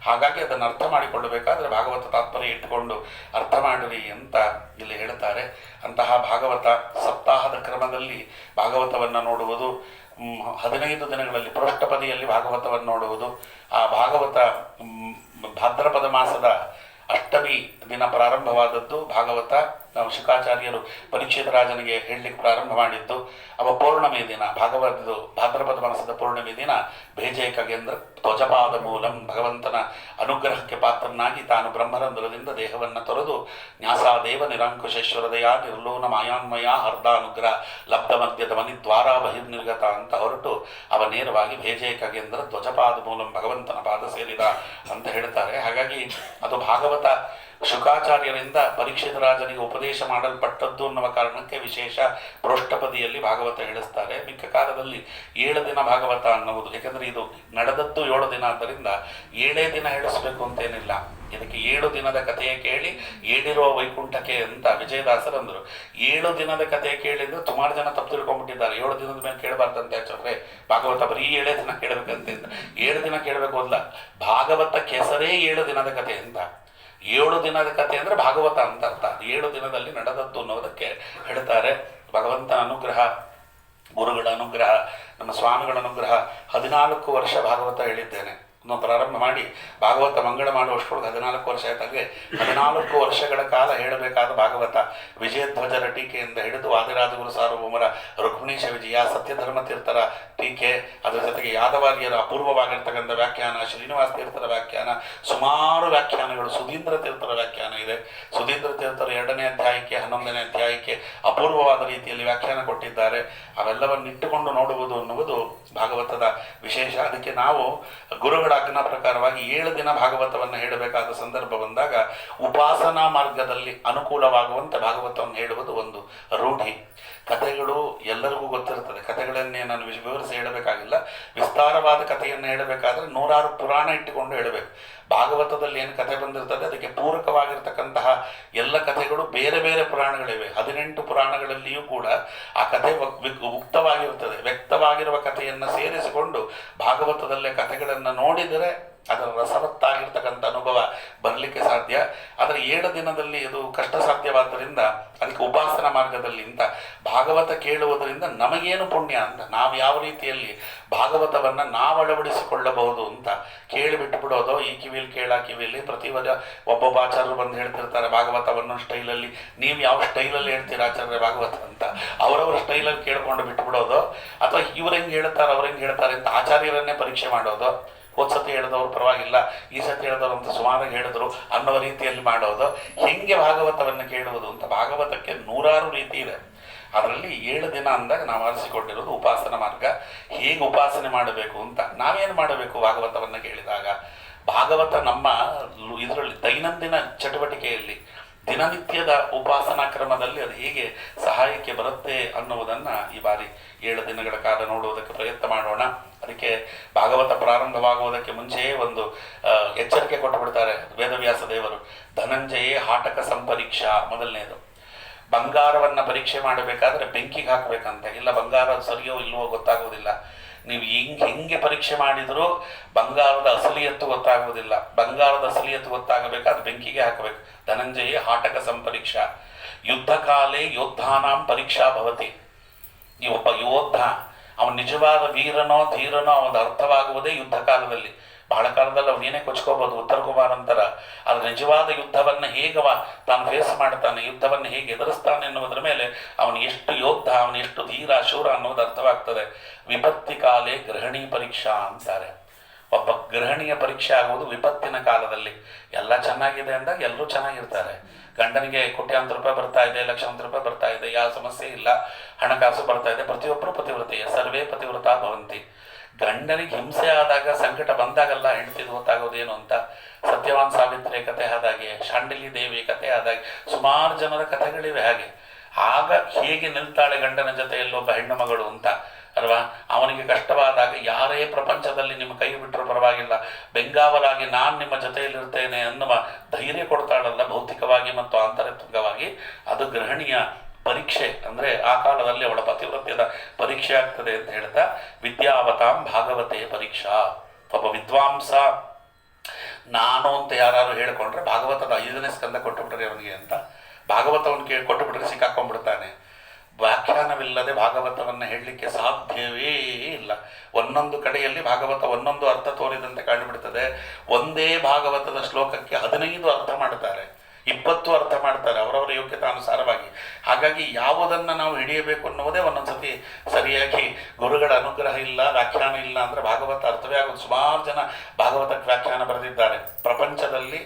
ಹಾಗಾಗಿ ಅದನ್ನು ಅರ್ಥ ಮಾಡಿಕೊಳ್ಳಬೇಕಾದ್ರೆ ಭಾಗವತ ತಾತ್ಪರ್ಯ ಇಟ್ಟುಕೊಂಡು ಅರ್ಥ ಮಾಡಿರಿ ಅಂತ ಇಲ್ಲಿ ಹೇಳ್ತಾರೆ. ಅಂತಹ ಭಾಗವತ ಸಪ್ತಾಹದ ಕ್ರಮದಲ್ಲಿ ಭಾಗವತವನ್ನು ನೋಡುವುದು, 15 ದಿನಗಳಲ್ಲಿ ಪೃಷ್ಠಪದಿಯಲ್ಲಿ ಭಾಗವತವನ್ನು ನೋಡುವುದು. ಆ ಭಾಗವತ ಭಾದ್ರಪದ ಮಾಸದ ಅಷ್ಟಮಿ ದಿನ ಪ್ರಾರಂಭವಾದದ್ದು ಭಾಗವತ. ಶುಕಾಚಾರ್ಯರು ಪರೀಕ್ಷಿತ ರಾಜನಿಗೆ ಹೇಳಲಿಕ್ಕೆ ಪ್ರಾರಂಭ ಮಾಡಿದ್ದು ಅವ ಪೌರ್ಣಮಿ ದಿನ. ಭಾದ್ರಪದ ಮಾಸದ ಪೌರ್ಣಮಿ ದಿನ ಭೇಜೆ ಖಗೇಂದ್ರ ಧ್ವಜಪಾದ ಮೂಲಂ, ಭಗವಂತನ ಅನುಗ್ರಹಕ್ಕೆ ಪಾತ್ರನಾಗಿ ತಾನು ಬ್ರಹ್ಮರಂಧ್ರದಿಂದ ದೇಹವನ್ನು ತೊರೆದು ನ್ಯಾಸಾದೇವ ನಿರಂಕುಶೇಶ್ವರದಯ ನಿರ್ಲೋನ ಮಾಯಾನ್ಮಯ ಅರ್ಧಾನುಗ್ರಹ ಲಬ್ಧ ಮಧ್ಯದ ಮನಿ ದ್ವಾರ ಬಹಿರ್ನಿರ್ಗತ ಅಂತ ಹೊರಟು ಅವ ನೇರವಾಗಿ ಭೇಜೆ ಖಗೇಂದ್ರ ಧ್ವಜಪಾದ ಮೂಲಂ ಭಗವಂತನ ಪಾದ ಸೇರಿದ ಅಂತ ಹೇಳ್ತಾರೆ. ಹಾಗಾಗಿ ಅದು ಭಾಗವತ ಶುಕಾಚಾರ್ಯರಿಂದ ಪರೀಕ್ಷಿತ ರಾಜನಿಗೆ ಉಪದೇಶ ಮಾಡಲ್ಪಟ್ಟದ್ದು ಅನ್ನುವ ಕಾರಣಕ್ಕೆ ವಿಶೇಷ ಪೃಷ್ಠಪದಿಯಲ್ಲಿ ಭಾಗವತ ಹೇಳಿಸ್ತಾರೆ. ಮಿಕ್ಕ ಕಾಲದಲ್ಲಿ 7 ದಿನ ಭಾಗವತ ಅನ್ನುವುದು, ಯಾಕೆಂದರೆ ಇದು ನಡೆದದ್ದು 7 ದಿನ, ಆದ್ದರಿಂದ 7 ದಿನ ಹೇಳಿಸ್ಬೇಕು ಅಂತೇನಿಲ್ಲ. ಇದಕ್ಕೆ 7 ದಿನದ ಕಥೆಯ ಕೇಳಿ ಏಳಿರುವ ವೈಕುಂಠಕ್ಕೆ ಅಂತ ವಿಜಯದಾಸರಂದರು. 7 ದಿನದ ಕಥೆ ಕೇಳಿದ್ರೆ ಸುಮಾರು ಜನ ತಪ್ಪು ತಿಳ್ಕೊಂಡ್ಬಿಟ್ಟಿದ್ದಾರೆ. 7 ದಿನದ ಮೇಲೆ ಕೇಳಬಾರ್ದಂತೆ ಆಚಾರ್ಯ, ಭಾಗವತ ಬರೀ 7 ದಿನ ಕೇಳಬೇಕಂತ. 7 ದಿನ ಕೇಳಬೇಕು ಅಲ್ಲ, ಭಾಗವತ ಕೆಸರೇ 7 ದಿನದ ಕಥೆ ಅಂತ. 7 ದಿನದ ಕಥೆ ಅಂದರೆ ಭಾಗವತ ಅಂತ ಅರ್ಥ. 7 ದಿನದಲ್ಲಿ ನಡೆದದ್ದು ಅನ್ನೋದಕ್ಕೆ ಹೇಳ್ತಾರೆ. ಭಗವಂತನ ಅನುಗ್ರಹ, ಗುರುಗಳ ಅನುಗ್ರಹ, ನಮ್ಮ ಸ್ವಾಮಿಗಳ ಅನುಗ್ರಹ. 14 ವರ್ಷ ಭಾಗವತ ಹೇಳಿದ್ದೇನೆ. ಪ್ರಾರಂಭ ಮಾಡಿ ಭಾಗವತ ಮಂಗಳ ಮಾಡುವಷ್ಟೊಳಗೆ 14 ವರ್ಷ ಆಯ್ತಾಗೆ. 14 ವರ್ಷಗಳ ಕಾಲ ಹೇಳಬೇಕಾದ ಭಾಗವತ ವಿಜಯಧ್ವಜರ ಟೀಕೆಯಿಂದ ಹಿಡಿದು ವಾದಿರಾಜಗುರು ಸಾರ್ವಭೌಮರ ರುಕ್ಮಿಣೀಶ ವಿಜಯ, ಸತ್ಯಧರ್ಮ ತೀರ್ಥರ ಟೀಕೆ, ಅದರ ಜೊತೆಗೆ ಯಾದವಾರ್ಯರ ಅಪೂರ್ವವಾಗಿರ್ತಕ್ಕಂಥ ವ್ಯಾಖ್ಯಾನ, ಶ್ರೀನಿವಾಸ ತೀರ್ಥರ ವ್ಯಾಖ್ಯಾನ, ಸುಮಾರು ವ್ಯಾಖ್ಯಾನಗಳು. ಸುಧೀಂದ್ರ ತೀರ್ಥರ ವ್ಯಾಖ್ಯಾನ ಇದೆ. ಸುಧೀಂದ್ರ ತೀರ್ಥರು 2ನೇ ಅಧ್ಯಾಯಕ್ಕೆ 11ನೇ ಅಧ್ಯಾಯಕ್ಕೆ ಅಪೂರ್ವವಾದ ರೀತಿಯಲ್ಲಿ ವ್ಯಾಖ್ಯಾನ ಕೊಟ್ಟಿದ್ದಾರೆ. ಅವೆಲ್ಲವನ್ನಿಟ್ಟುಕೊಂಡು ನೋಡುವುದು ಅನ್ನುವುದು ಭಾಗವತದ ವಿಶೇಷ. ಅದಕ್ಕೆ ನಾವು ಗುರುಗಳ ಆಜ್ಞಾ ಪ್ರಕಾರವಾಗಿ 7 ದಿನ ಭಾಗವತವನ್ನು ಹೇಳಬೇಕಾದ ಸಂದರ್ಭ ಬಂದಾಗ ಉಪಾಸನಾ ಮಾರ್ಗದಲ್ಲಿ ಅನುಕೂಲವಾಗುವಂತೆ ಭಾಗವತವನ್ನು ಹೇಳುವುದು ಒಂದು ರೂಢಿ. ಕಥೆಗಳು ಎಲ್ಲರಿಗೂ ಗೊತ್ತಿರ್ತದೆ, ಕಥೆಗಳನ್ನೇ ನಾನು ವಿವರಿಸಿ ಹೇಳಬೇಕಾಗಿಲ್ಲ. ವಿಸ್ತಾರವಾದ ಕಥೆಯನ್ನು ಹೇಳಬೇಕಾದ್ರೆ 100 ಪುರಾಣ ಇಟ್ಟುಕೊಂಡು ಹೇಳಬೇಕು. ಭಾಗವತದಲ್ಲಿ ಏನು ಕಥೆ ಬಂದಿರ್ತದೆ ಅದಕ್ಕೆ ಪೂರಕವಾಗಿರ್ತಕ್ಕಂತಹ ಎಲ್ಲ ಕಥೆಗಳು ಬೇರೆ ಬೇರೆ ಪುರಾಣಗಳಿವೆ. 18 ಪುರಾಣಗಳಲ್ಲಿಯೂ ಕೂಡ ಆ ಕಥೆ ಉಕ್ತವಾಗಿರುತ್ತದೆ. ವ್ಯಕ್ತವಾಗಿರುವ ಕಥೆಯನ್ನು ಸೇರಿಸಿಕೊಂಡು ಭಾಗವತದಲ್ಲೇ ಕಥೆಗಳನ್ನು ನೋಡಿದರೆ ಅದರ ರಸವತ್ತಾಗಿರ್ತಕ್ಕಂಥ ಅನುಭವ ಬರಲಿಕ್ಕೆ ಸಾಧ್ಯ. ಆದರೆ 7 ದಿನದಲ್ಲಿ ಇದು ಕಷ್ಟ ಸಾಧ್ಯವಾದ್ದರಿಂದ ಅದಕ್ಕೆ ಉಪಾಸನಾ ಮಾರ್ಗದಲ್ಲಿ ಅಂತ ಭಾಗವತ ಕೇಳುವುದರಿಂದ ನಮಗೇನು ಪುಣ್ಯ ಅಂತ, ನಾವು ಯಾವ ರೀತಿಯಲ್ಲಿ ಭಾಗವತವನ್ನು ನಾವು ಅಳವಡಿಸಿಕೊಳ್ಳಬಹುದು ಅಂತ ಕೇಳಿಬಿಟ್ಟು ಬಿಡೋದು. ಈ ಕಿವಿಲಿ ಕೇಳ ಕಿವಿಲಿ ಪ್ರತಿ ಒಬ್ಬೊಬ್ಬ ಆಚಾರ್ಯರು ಬಂದು ಹೇಳ್ತಿರ್ತಾರೆ ಭಾಗವತವನ್ನು ಸ್ಟೈಲಲ್ಲಿ, ನೀವು ಯಾವ ಸ್ಟೈಲಲ್ಲಿ ಹೇಳ್ತೀರಾ ಆಚಾರ್ಯ ಭಾಗವತ ಅಂತ ಅವರವರ ಸ್ಟೈಲಲ್ಲಿ ಕೇಳ್ಕೊಂಡು ಬಿಟ್ಟು ಬಿಡೋದು. ಅಥವಾ ಇವ್ರು ಹೆಂಗೆ ಹೇಳ್ತಾರೆ ಅವ್ರು ಹೆಂಗೆ ಹೇಳ್ತಾರೆ ಅಂತ ಆಚಾರ್ಯರನ್ನೇ ಪರೀಕ್ಷೆ ಮಾಡೋದು. ಹೋದ ಸತಿ ಹೇಳಿದವರು ಪರವಾಗಿಲ್ಲ, ಈ ಸತಿ ಹೇಳಿದವರು ಅಂತ ಸುಮಾರಾಗಿ ಹೇಳಿದ್ರು ಅನ್ನೋ ರೀತಿಯಲ್ಲಿ ಮಾಡೋದು. ಹೆಂಗೆ ಭಾಗವತವನ್ನು ಕೇಳುವುದು ಅಂತ. ಭಾಗವತಕ್ಕೆ 100 ರೀತಿ ಇದೆ. ಅದರಲ್ಲಿ 7 ದಿನ ಅಂದಾಗ ನಾವು ಆರಿಸಿಕೊಂಡಿರೋದು ಉಪಾಸನಾ ಮಾರ್ಗ. ಹೇಗೆ ಉಪಾಸನೆ ಮಾಡಬೇಕು ಅಂತ. ನಾವೇನು ಮಾಡಬೇಕು ಭಾಗವತವನ್ನು ಕೇಳಿದಾಗ? ಭಾಗವತ ನಮ್ಮ ಇದರಲ್ಲಿ ದೈನಂದಿನ ಚಟುವಟಿಕೆಯಲ್ಲಿ ದಿನನಿತ್ಯದ ಉಪಾಸನಾ ಕ್ರಮದಲ್ಲಿ ಅದು ಹೇಗೆ ಸಹಾಯಕ್ಕೆ ಬರುತ್ತೆ ಅನ್ನುವುದನ್ನು ಈ ಬಾರಿ 7 ದಿನಗಳ ಕಾಲ ನೋಡುವುದಕ್ಕೆ ಪ್ರಯತ್ನ ಮಾಡೋಣ. ಅದಕ್ಕೆ ಭಾಗವತ ಪ್ರಾರಂಭವಾಗುವುದಕ್ಕೆ ಮುಂಚೆಯೇ ಒಂದು ಎಚ್ಚರಿಕೆ ಕೊಟ್ಟು ಬಿಡ್ತಾರೆ ವೇದವ್ಯಾಸ ದೇವರು. ಧನಂಜಯೇ ಹಾಟಕ ಸಂಪರೀಕ್ಷಾ. ಮೊದಲನೇದು, ಬಂಗಾರವನ್ನು ಪರೀಕ್ಷೆ ಮಾಡಬೇಕಾದ್ರೆ ಬೆಂಕಿಗೆ ಹಾಕಬೇಕಂತೆ. ಇಲ್ಲ ಬಂಗಾರ ಸರಿಯೋ ಇಲ್ವೋ ಗೊತ್ತಾಗೋದಿಲ್ಲ. ನೀವು ಹೆಂಗೆ ಪರೀಕ್ಷೆ ಮಾಡಿದರೂ ಬಂಗಾರದ ಅಸಲಿಯತ್ತು ಗೊತ್ತಾಗುವುದಿಲ್ಲ. ಬಂಗಾರದ ಅಸಲಿಯತ್ತು ಗೊತ್ತಾಗಬೇಕಾದ್ರೆ ಬೆಂಕಿಗೆ ಹಾಕಬೇಕು. ಧನಂಜಯ ಹಾಟಕ ಸಂಪರೀಕ್ಷಾ. ಯುದ್ಧ ಕಾಲೇ ಯೋದ್ಧಾನಾಂ ಪರೀಕ್ಷಾ ಭವತಿ. ಈ ಒಬ್ಬ ಯೋದ್ಧ ಅವನು ನಿಜವಾದ ವೀರನೋ ಧೀರನೋ ಅವನ ಅರ್ಥವಾಗುವುದೇ ಯುದ್ಧ ಕಾಲದಲ್ಲಿ. ಬಹಳ ಕಾಲದಲ್ಲಿ ಅವನೇನೇ ಕೊಚ್ಕೋಬೋದು ಉತ್ತರ ಕುಮಾರ್ ಅಂತರ. ಆದರೆ ನಿಜವಾದ ಯುದ್ಧವನ್ನು ಹೇಗೆ ತಾನು ಫೇಸ್ ಮಾಡ್ತಾನೆ, ಯುದ್ಧವನ್ನು ಹೇಗೆ ಎದುರಿಸ್ತಾನೆ ಎನ್ನುವುದರ ಮೇಲೆ ಅವನು ಎಷ್ಟು ಯೋದ್ಧ, ಅವನು ಎಷ್ಟು ಧೀರ ಶೂರ ಅನ್ನೋದು ಅರ್ಥವಾಗ್ತದೆ. ವಿಪತ್ತಿ ಕಾಲೇ ಗೃಹಿಣಿ ಪರೀಕ್ಷಾ ಅಂತಾರೆ. ಒಬ್ಬ ಗೃಹಿಣಿಯ ಪರೀಕ್ಷೆ ಆಗುವುದು ವಿಪತ್ತಿನ ಕಾಲದಲ್ಲಿ. ಎಲ್ಲ ಚೆನ್ನಾಗಿದೆ ಅಂದಾಗ ಎಲ್ಲರೂ ಚೆನ್ನಾಗಿರ್ತಾರೆ. ಗಂಡನಿಗೆ ಕೋಟ್ಯಾಂತರ ರೂಪಾಯಿ ಬರ್ತಾ ಇದೆ, ಲಕ್ಷಾಂತರ ರೂಪಾಯಿ ಬರ್ತಾ ಇದೆ, ಯಾವ ಸಮಸ್ಯೆ ಇಲ್ಲ, ಹಣಕಾಸು ಬರ್ತಾ ಇದೆ, ಪ್ರತಿಯೊಬ್ಬರು ಪತಿವ್ರತೆಯ ಸರ್ವೇ ಪತಿವ್ರತಾ ಭವಂತಿ. ಗಂಡನಿಗೆ ಹಿಂಸೆ ಆದಾಗ, ಸಂಕಟ ಬಂದಾಗಲ್ಲ ಹೆಂಡತಿದು ಗೊತ್ತಾಗೋದೇನು ಅಂತ. ಸತ್ಯವಾನ್ ಸಾವಿತ್ರಿ ಕಥೆ ಆದಾಗೆ, ಶಾಂಡಿಲಿ ದೇವಿ ಕಥೆ ಆದಾಗೆ ಸುಮಾರು ಜನರ ಕಥೆಗಳಿವೆ. ಹಾಗೆ ಆಗ ಹೇಗೆ ನಿಲ್ತಾಳೆ ಗಂಡನ ಜೊತೆಯಲ್ಲಿ ಒಬ್ಬ ಹೆಣ್ಣು ಮಗಳು ಅಂತ ಅಲ್ವಾ. ಅವನಿಗೆ ಕಷ್ಟವಾದಾಗ ಯಾರೇ ಪ್ರಪಂಚದಲ್ಲಿ ನಿಮ್ಮ ಕೈ ಬಿಟ್ಟರೂ ಪರವಾಗಿಲ್ಲ, ಬೆಂಗಾವಲಾಗಿ ನಾನು ನಿಮ್ಮ ಜೊತೆಯಲ್ಲಿರ್ತೇನೆ ಅನ್ನುವ ಧೈರ್ಯ ಕೊಡ್ತಾಳಲ್ಲ ಭೌತಿಕವಾಗಿ ಮತ್ತು ಆಂತರಿಕವಾಗಿ. ಅದು ಗೃಹಿಣಿಯ ಪರೀಕ್ಷೆ. ಅಂದರೆ ಆ ಕಾಲದಲ್ಲಿ ಅವಳ ಪತಿವ್ರತ್ಯದ ಪರೀಕ್ಷೆ ಆಗ್ತದೆ ಅಂತ ಹೇಳ್ತಾ, ವಿದ್ಯಾವತಾಂ ಭಾಗವತೆ ಪರೀಕ್ಷಾ. ಒಬ್ಬ ವಿದ್ವಾಂಸ ನಾನು ಅಂತ ಯಾರು ಹೇಳಿಕೊಂಡ್ರೆ ಭಾಗವತದ 5ನೇ ಸ್ಕಂದ ಕೊಟ್ಟುಬಿಟ್ರೆ ಅವನಿಗೆ ಅಂತ ಭಾಗವತವನ್ನು ಕೊಟ್ಟುಬಿಟ್ರೆ ಸಿಕ್ಕಾಕೊಂಡ್ಬಿಡ್ತಾನೆ. ವ್ಯಾಖ್ಯಾನವಿಲ್ಲದೆ ಭಾಗವತವನ್ನು ಹೇಳಲಿಕ್ಕೆ ಸಾಧ್ಯವೇ ಇಲ್ಲ. ಒಂದೊಂದು ಕಡೆಯಲ್ಲಿ ಭಾಗವತ ಒಂದೊಂದು ಅರ್ಥ ತೋರಿದಂತೆ ಕಂಡುಬಿಡ್ತದೆ. ಒಂದೇ ಭಾಗವತದ ಶ್ಲೋಕಕ್ಕೆ 15 ಅರ್ಥ ಮಾಡ್ತಾರೆ, 20 ಅರ್ಥ ಮಾಡ್ತಾರೆ ಅವರವರ ಯೋಗ್ಯತಾನುಸಾರವಾಗಿ. ಹಾಗಾಗಿ ಯಾವುದನ್ನು ನಾವು ಹಿಡಿಯಬೇಕು ಅನ್ನುವುದೇ ಒಂದೊಂದ್ಸತಿ ಸರಿಯಾಗಿ ಗುರುಗಳ ಅನುಗ್ರಹ ಇಲ್ಲ, ವ್ಯಾಖ್ಯಾನ ಇಲ್ಲ ಅಂದರೆ ಭಾಗವತ ಅರ್ಥವೇ ಆಗೋದು. ಸುಮಾರು ಜನ ಭಾಗವತಕ್ಕೆ ವ್ಯಾಖ್ಯಾನ ಬರೆದಿದ್ದಾರೆ. ಪ್ರಪಂಚದಲ್ಲಿ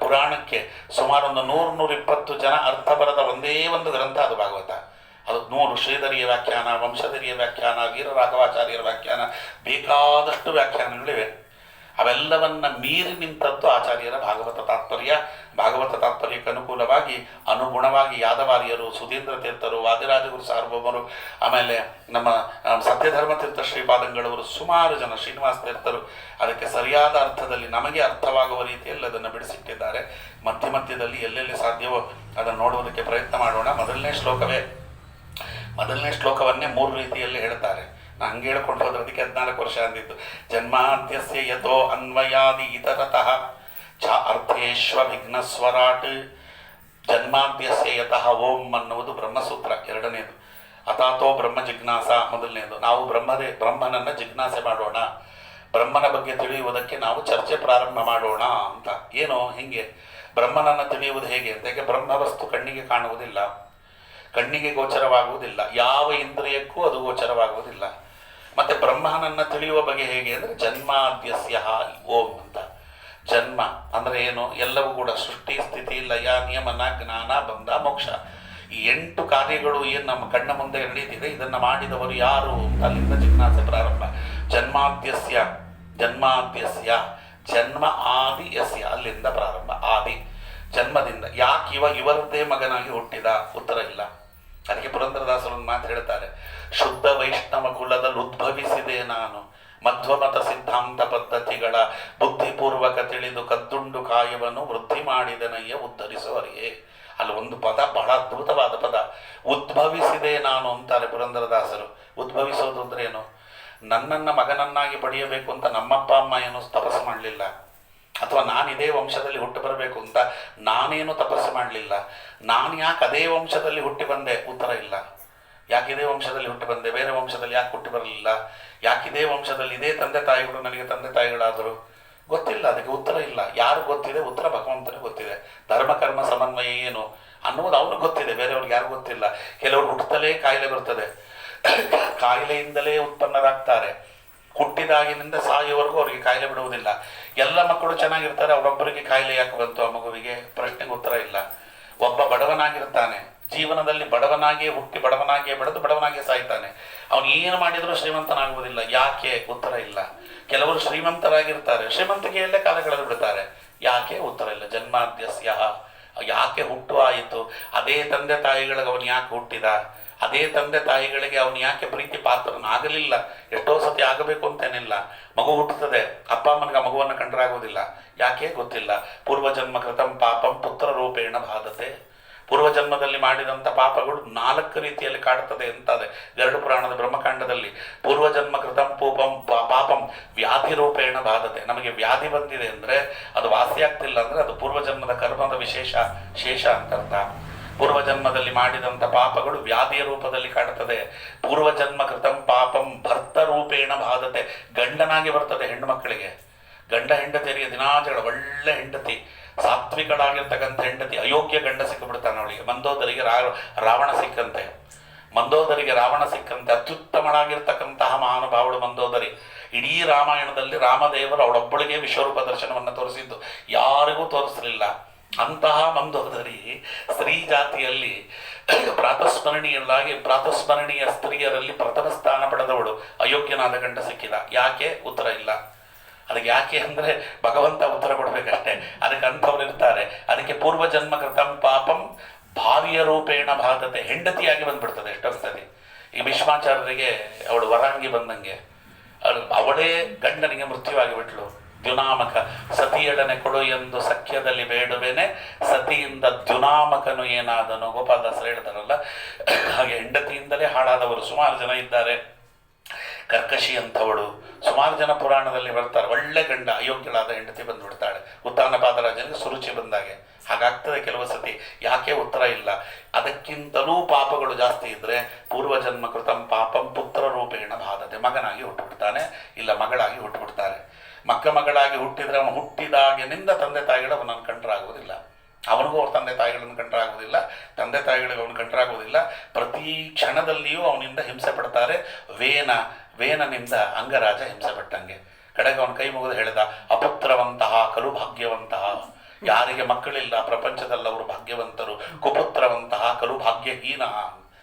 ಪುರಾಣಕ್ಕೆ ಸುಮಾರು ಒಂದು 100-120 ಜನ ಅರ್ಥ ಬರೆದ ಒಂದೇ ಒಂದು ಗ್ರಂಥ ಅದು ಭಾಗವತ. ಅದು 100 ಶ್ರೀಧರಿಯ ವ್ಯಾಖ್ಯಾನ, ವಂಶಧರಿಯ ವ್ಯಾಖ್ಯಾನ, ವೀರರಾಘವಾಚಾರ್ಯರ ವ್ಯಾಖ್ಯಾನ, ಬೇಕಾದಷ್ಟು ವ್ಯಾಖ್ಯಾನಗಳಿವೆ. ಅವೆಲ್ಲವನ್ನ ಮೀರಿ ನಿಂತದ್ದು ಆಚಾರ್ಯರ ಭಾಗವತ ತಾತ್ಪರ್ಯ. ಭಾಗವತ ತಾತ್ಪರ್ಯಕ್ಕೆ ಅನುಗುಣವಾಗಿ ಯಾದವಾರ್ಯರು, ಸುಧೀಂದ್ರ ತೀರ್ಥರು, ವಾದಿರಾಜಗುರು ಸಾರ್ವಭೌಮರು, ಆಮೇಲೆ ನಮ್ಮ ಸತ್ಯಧರ್ಮ ತೀರ್ಥ ಶ್ರೀಪಾದಂಗಳವರು, ಸುಮಾರು ಜನ, ಶ್ರೀನಿವಾಸ ತೀರ್ಥರು ಅದಕ್ಕೆ ಸರಿಯಾದ ಅರ್ಥದಲ್ಲಿ ನಮಗೆ ಅರ್ಥವಾಗುವ ರೀತಿಯಲ್ಲಿ ಅದನ್ನು ಬಿಡಿಸಿಟ್ಟಿದ್ದಾರೆ. ಮಧ್ಯದಲ್ಲಿ ಎಲ್ಲೆಲ್ಲಿ ಸಾಧ್ಯವೋ ಅದನ್ನು ನೋಡುವುದಕ್ಕೆ ಪ್ರಯತ್ನ ಮಾಡೋಣ. ಮೊದಲನೇ ಶ್ಲೋಕವನ್ನೇ 3 ರೀತಿಯಲ್ಲಿ ಹೇಳ್ತಾರೆ. ನಾನು ಹಂಗೆ ಹೇಳ್ಕೊಂಡು ಹೋದ್ರೆ ಅದಕ್ಕೆ 14 ವರ್ಷ ಅಂದಿದ್ದು. ಜನ್ಮಾದ್ಯಸ್ಯ ಯಥೋ ಅನ್ವಯಾದಿ ಇತರತಃ ಚ ಅರ್ಥೇಶ್ವ ವಿಘ್ನಸ್ವರಾಟ್. ಜನ್ಮಾದ್ಯಸ್ಯ ಯತಃ ಓಂ ಅನ್ನುವುದು ಬ್ರಹ್ಮಸೂತ್ರ 2ನೇದು. ಅಥಾತೋ ಬ್ರಹ್ಮ ಜಿಜ್ಞಾಸ ಮೊದಲನೇದು. ನಾವು ಬ್ರಹ್ಮನನ್ನು ಜಿಜ್ಞಾಸೆ ಮಾಡೋಣ, ಬ್ರಹ್ಮನ ಬಗ್ಗೆ ತಿಳಿಯುವುದಕ್ಕೆ ನಾವು ಚರ್ಚೆ ಪ್ರಾರಂಭ ಮಾಡೋಣ ಅಂತ. ಏನೋ ಹಿಂಗೆ ಬ್ರಹ್ಮನನ್ನು ತಿಳಿಯುವುದು ಹೇಗೆ ಅಂತ. ಯಾಕೆ ಬ್ರಹ್ಮವಸ್ತು ಕಣ್ಣಿಗೆ ಕಾಣುವುದಿಲ್ಲ, ಕಣ್ಣಿಗೆ ಗೋಚರವಾಗುವುದಿಲ್ಲ, ಯಾವ ಇಂದ್ರಿಯಕ್ಕೂ ಅದು ಗೋಚರವಾಗುವುದಿಲ್ಲ. ಮತ್ತು ಬ್ರಹ್ಮನನ್ನು ತಿಳಿಯುವ ಬಗೆ ಹೇಗೆ ಅಂದರೆ ಜನ್ಮಾದ್ಯಸ್ಯ ಓಂ ಅಂತ. ಜನ್ಮ ಅಂದರೆ ಏನು? ಎಲ್ಲವೂ ಕೂಡ ಸೃಷ್ಟಿ, ಸ್ಥಿತಿ, ಲಯ, ನಿಯಮನ, ಜ್ಞಾನ, ಬಂಧ, ಮೋಕ್ಷ. ಈ 8 ಕಾರ್ಯಗಳು ಏನು ನಮ್ಮ ಕಣ್ಣ ಮುಂದೆ ನಡೀತಿದೆ, ಇದನ್ನು ಮಾಡಿದವರು ಯಾರು? ಅಲ್ಲಿಂದ ಜಿಜ್ಞಾಸೆ ಪ್ರಾರಂಭ. ಜನ್ಮಾದ್ಯಸ್ಯ ಜನ್ಮಾದ್ಯಸ್ಯ ಜನ್ಮ ಆದಿ ಯಸ್ಯ ಅಲ್ಲಿಂದ ಪ್ರಾರಂಭ ಆದಿ ಜನ್ಮದಿಂದ. ಯಾಕೆ ಇವರದ್ದೇ ಮಗನಾಗಿ ಹುಟ್ಟಿದ? ಉತ್ತರ ಇಲ್ಲ. ಅದಕ್ಕೆ ಪುರಂದರದಾಸರು ಒಂದು ಮಾತು ಹೇಳ್ತಾರೆ, ಶುದ್ಧ ವೈಷ್ಣವ ಕುಲದಲ್ಲಿ ಉದ್ಭವಿಸಿದೆ ನಾನು, ಮಧ್ವಮತ ಸಿದ್ಧಾಂತ ಪದ್ಧತಿಗಳ ಬುದ್ಧಿಪೂರ್ವಕ ತಿಳಿದು ಕದ್ದುಂಡು ಕಾಯವನ್ನು ವೃದ್ಧಿ ಮಾಡಿದನಯ್ಯ ಉದ್ಧರಿಸುವರಿಗೆ. ಅಲ್ಲಿ ಒಂದು ಪದ ಬಹಳ ಅದ್ಭುತವಾದ ಪದ, ಉದ್ಭವಿಸಿದೆ ನಾನು ಅಂತಾರೆ ಪುರಂದರದಾಸರು. ಉದ್ಭವಿಸೋದು ಅಂದ್ರೆ ಏನು? ನನ್ನನ್ನು ಮಗನನ್ನಾಗಿ ಪಡೆಯಬೇಕು ಅಂತ ನಮ್ಮಪ್ಪ ಅಮ್ಮ ಏನು ತಪಸ್ಸು ಮಾಡಲಿಲ್ಲ, ಅಥವಾ ನಾನು ಇದೇ ವಂಶದಲ್ಲಿ ಹುಟ್ಟು ಬರಬೇಕು ಅಂತ ನಾನೇನು ತಪಸ್ಸು ಮಾಡಲಿಲ್ಲ. ನಾನು ಯಾಕೆ ಅದೇ ವಂಶದಲ್ಲಿ ಹುಟ್ಟಿ ಬಂದೆ? ಉತ್ತರ ಇಲ್ಲ. ಯಾಕೆ ಇದೇ ವಂಶದಲ್ಲಿ ಹುಟ್ಟಿ ಬಂದೆ? ಬೇರೆ ವಂಶದಲ್ಲಿ ಯಾಕೆ ಹುಟ್ಟಿ ಬರಲಿಲ್ಲ? ಯಾಕೆ ಇದೇ ವಂಶದಲ್ಲಿ ಇದೇ ತಂದೆ ತಾಯಿಗಳು ನನಗೆ ತಂದೆ ತಾಯಿಗಳಾದರು? ಗೊತ್ತಿಲ್ಲ. ಅದಕ್ಕೆ ಉತ್ತರ ಇಲ್ಲ. ಯಾರು ಗೊತ್ತಿದೆ? ಉತ್ತರ ಭಗವಂತನಿಗೆ ಗೊತ್ತಿದೆ. ಧರ್ಮ ಕರ್ಮ ಸಮನ್ವಯ ಏನು ಅನ್ನೋದು ಅವನಿಗೆ ಗೊತ್ತಿದೆ, ಬೇರೆಯವ್ರಿಗೆ ಯಾರು ಗೊತ್ತಿಲ್ಲ. ಕೆಲವರು ಹುಟ್ಟುತ್ತಲೇ ಕಾಯಿಲೆ ಬರ್ತದೆ, ಕಾಯಿಲೆಯಿಂದಲೇ ಉತ್ಪನ್ನರಾಗ್ತಾರೆ. ಹುಟ್ಟಿದಾಗಿನಿಂದ ಸಾಯುವವರೆಗೂ ಅವರಿಗೆ ಕಾಯಿಲೆ ಬಿಡುವುದಿಲ್ಲ. ಎಲ್ಲ ಮಕ್ಕಳು ಚೆನ್ನಾಗಿರ್ತಾರೆ, ಅವರೊಬ್ಬರಿಗೆ ಕಾಯಿಲೆ ಯಾಕೆ ಬಂತು ಆ ಮಗುವಿಗೆ? ಪ್ರಶ್ನೆಗೆ ಉತ್ತರ ಇಲ್ಲ. ಒಬ್ಬ ಬಡವನಾಗಿರ್ತಾನೆ, ಜೀವನದಲ್ಲಿ ಬಡವನಾಗಿಯೇ ಹುಟ್ಟಿ ಬಡವನಾಗಿಯೇ ಬೆಳೆದು ಬಡವನಾಗಿಯೇ ಸಾಯ್ತಾನೆ. ಅವನು ಏನು ಮಾಡಿದರೂ ಶ್ರೀಮಂತನಾಗುವುದಿಲ್ಲ. ಯಾಕೆ? ಉತ್ತರ ಇಲ್ಲ. ಕೆಲವರು ಶ್ರೀಮಂತರಾಗಿರ್ತಾರೆ, ಶ್ರೀಮಂತಿಕೆಯಲ್ಲೇ ಕಾಲ ಕಳೆದು ಬಿಡ್ತಾರೆ. ಯಾಕೆ? ಉತ್ತರ ಇಲ್ಲ. ಜನ್ಮಾದ್ಯಸ್ಯ ಯಾಕೆ ಹುಟ್ಟು ಆಯಿತು? ಅದೇ ತಂದೆ ತಾಯಿಗಳಿಗೆ ಅವನು ಯಾಕೆ ಹುಟ್ಟಿದ? ಅದೇ ತಂದೆ ತಾಯಿಗಳಿಗೆ ಅವನು ಯಾಕೆ ಪ್ರೀತಿ ಪಾತ್ರನಾಗಲಿಲ್ಲ? ಎಷ್ಟೋ ಸತಿ ಆಗಬೇಕು ಅಂತೇನಿಲ್ಲ. ಮಗು ಹುಟ್ಟುತ್ತದೆ, ಅಪ್ಪ ಅಮ್ಮನಿಗೆ ಮಗುವನ್ನು ಕಂಡ್ರಾಗುವುದಿಲ್ಲ. ಯಾಕೆ? ಗೊತ್ತಿಲ್ಲ. ಪೂರ್ವಜನ್ಮ ಕೃತಂ ಪಾಪಂ ಪುತ್ರ ರೂಪೇಣ ಬಾಧತೆ. ಪೂರ್ವಜನ್ಮದಲ್ಲಿ ಮಾಡಿದಂಥ ಪಾಪಗಳು 4 ರೀತಿಯಲ್ಲಿ ಕಾಡುತ್ತದೆ ಅಂತದೆ ಗರುಡ ಪುರಾಣದ ಬ್ರಹ್ಮಕಾಂಡದಲ್ಲಿ. ಪೂರ್ವಜನ್ಮ ಕೃತಂ ಪಾಪಂ ವ್ಯಾಧಿ ರೂಪೇಣ ಬಾಧತೆ. ನಮಗೆ ವ್ಯಾಧಿ ಬಂದಿದೆ ಅಂದರೆ ಅದು ವಾಸಿಯಾಗ್ತಿಲ್ಲ ಅಂದರೆ ಅದು ಪೂರ್ವಜನ್ಮದ ಕರ್ಮದ ಶೇಷ ಅಂತ ಅರ್ಥ. ಪೂರ್ವಜನ್ಮದಲ್ಲಿ ಮಾಡಿದಂಥ ಪಾಪಗಳು ವ್ಯಾಧಿಯ ರೂಪದಲ್ಲಿ ಕಾಡುತ್ತದೆ. ಪೂರ್ವಜನ್ಮ ಕೃತಂ ಪಾಪಂ ಭರ್ತ ರೂಪೇಣ ಬಾಧತೆ. ಗಂಡನಾಗಿ ಬರ್ತದೆ ಹೆಣ್ಣು ಮಕ್ಕಳಿಗೆ. ಗಂಡ ಹೆಂಡತಿಯರಿಗೆ ದಿನಾಚಗಳ ಒಳ್ಳೆ ಹೆಂಡತಿ, ಸಾತ್ವಿಕಳಾಗಿರ್ತಕ್ಕಂಥ ಹೆಂಡತಿ, ಅಯೋಗ್ಯ ಗಂಡ ಸಿಕ್ಕಿಬಿಡ್ತಾನೆ ಅವಳಿಗೆ. ಮಂದೋದರಿಗೆ ರಾವಣ ಸಿಕ್ಕಂತೆ, ಮಂದೋದರಿಗೆ ರಾವಣ ಸಿಕ್ಕಂತೆ. ಅತ್ಯುತ್ತಮಳಾಗಿರ್ತಕ್ಕಂತಹ ಮಹಾನುಭಾವಳು ಮಂದೋದರಿ. ಇಡೀ ರಾಮಾಯಣದಲ್ಲಿ ರಾಮದೇವರು ಅವಳೊಬ್ಬಳಿಗೆ ವಿಶ್ವರೂಪ ದರ್ಶನವನ್ನು ತೋರಿಸಿದ್ದು, ಯಾರಿಗೂ ತೋರಿಸಲಿಲ್ಲ. ಅಂತಹ ಮಂದೋದರಿ ಸ್ತ್ರೀ ಜಾತಿಯಲ್ಲಿ ಪ್ರಾತಸ್ಮರಣೀಯ ಸ್ತ್ರೀಯರಲ್ಲಿ ಪ್ರಥಮ ಸ್ಥಾನ ಪಡೆದವಳು. ಅಯೋಗ್ಯನಾದ ಗಂಡ ಸಿಕ್ಕಿದ. ಯಾಕೆ? ಉತ್ತರ ಇಲ್ಲ. ಅದಕ್ಕೆ ಯಾಕೆ ಅಂದರೆ ಭಗವಂತ ಉತ್ತರ ಕೊಡಬೇಕಷ್ಟೇ. ಅದಕ್ಕೆ ಅಂಥವ್ರು ಇರ್ತಾರೆ. ಅದಕ್ಕೆ ಪೂರ್ವಜನ್ಮ ಕೃತಂ ಪಾಪಂ ಭಾವಿಯ ರೂಪೇಣ ಬಾಧತೆ. ಹೆಂಡತಿಯಾಗಿ ಬಂದ್ಬಿಡ್ತದೆ ಎಷ್ಟೊಂದು ಸತಿ. ಈ ಭೀಷ್ಮಾಚಾರ್ಯರಿಗೆ ಅವಳು ವರಾಂಗಿ ಬಂದಂಗೆ, ಅವಳೇ ಗಂಡನಿಗೆ ಮೃತ್ಯುವಾಗಿ ಬಿಟ್ಲು. ದ್ಯುನಾಮಕ ಸತಿಯೊಡನೆ ಕೊಡು ಎಂದು ಸಖ್ಯದಲ್ಲಿ ಬೇಡುವೆನೆ, ಸತಿಯಿಂದ ದ್ಯುನಾಮಕನು ಏನಾದನು. ಗೋಪಾಲದಾಸರು ಹೇಳ್ತಾರಲ್ಲ ಹಾಗೆ ಹೆಂಡತಿಯಿಂದಲೇ ಹಾಳಾದವರು ಸುಮಾರು ಜನ ಇದ್ದಾರೆ. ಕರ್ಕಶಿ ಅಂಥವಳು ಸುಮಾರು ಜನ ಪುರಾಣದಲ್ಲಿ ಬರ್ತಾರೆ. ಒಳ್ಳೆ ಗಂಡ, ಅಯೋಗ್ಯಳಾದ ಹೆಂಡತಿ ಬಂದುಬಿಡ್ತಾಳೆ. ಉತ್ತಾನಪಾದರಾಜನಿಗೆ ಸುರುಚಿ ಬಂದಾಗೆ ಹಾಗಾಗ್ತದೆ ಕೆಲವು ಸತಿ. ಯಾಕೆ? ಉತ್ತರ ಇಲ್ಲ. ಅದಕ್ಕಿಂತಲೂ ಪಾಪಗಳು ಜಾಸ್ತಿ ಇದ್ದರೆ ಪೂರ್ವಜನ್ಮ ಕೃತಂ ಪಾಪಂ ಪುತ್ರ ರೂಪೇಣ ಬಾಧತೆ. ಮಗನಾಗಿ ಹುಟ್ಟುಬಿಡ್ತಾನೆ, ಇಲ್ಲ ಮಗಳಾಗಿ ಹುಟ್ಟುಬಿಡ್ತಾರೆ. ಮಗಳಾಗಿ ಹುಟ್ಟಿದರೆ ಅವನು ಹುಟ್ಟಿದಾಗಿನಿಂದ ತಂದೆ ತಾಯಿಗಳು ಅವನನ್ನು ಕಂಡ್ರಾಗುವುದಿಲ್ಲ. ಅವನಿಗೂ ಅವ್ರ ತಂದೆ ತಾಯಿಗಳನ್ನು ಕಂಡ್ರಾಗುವುದಿಲ್ಲ, ತಂದೆ ತಾಯಿಗಳಿಗೆ ಅವನು ಕಂಡ್ರಾಗುವುದಿಲ್ಲ. ಪ್ರತಿ ಕ್ಷಣದಲ್ಲಿಯೂ ಅವನಿಂದ ಹಿಂಸೆ ಪಡ್ತಾರೆ. ವೇನನಿಂದ ಅಂಗರಾಜ ಹಿಂಸೆ ಪಟ್ಟಂಗೆ. ಕಡೆಗೆ ಅವನ ಕೈ ಮುಗಿದು ಹೇಳಿದ, ಅಪುತ್ರವಂತಹ ಕಲು ಭಾಗ್ಯವಂತಹ. ಯಾರಿಗೆ ಮಕ್ಕಳಿಲ್ಲ ಪ್ರಪಂಚದಲ್ಲವರು ಭಾಗ್ಯವಂತರು. ಕುಪುತ್ರವಂತಹ ಕಲು ಭಾಗ್ಯಹೀನ.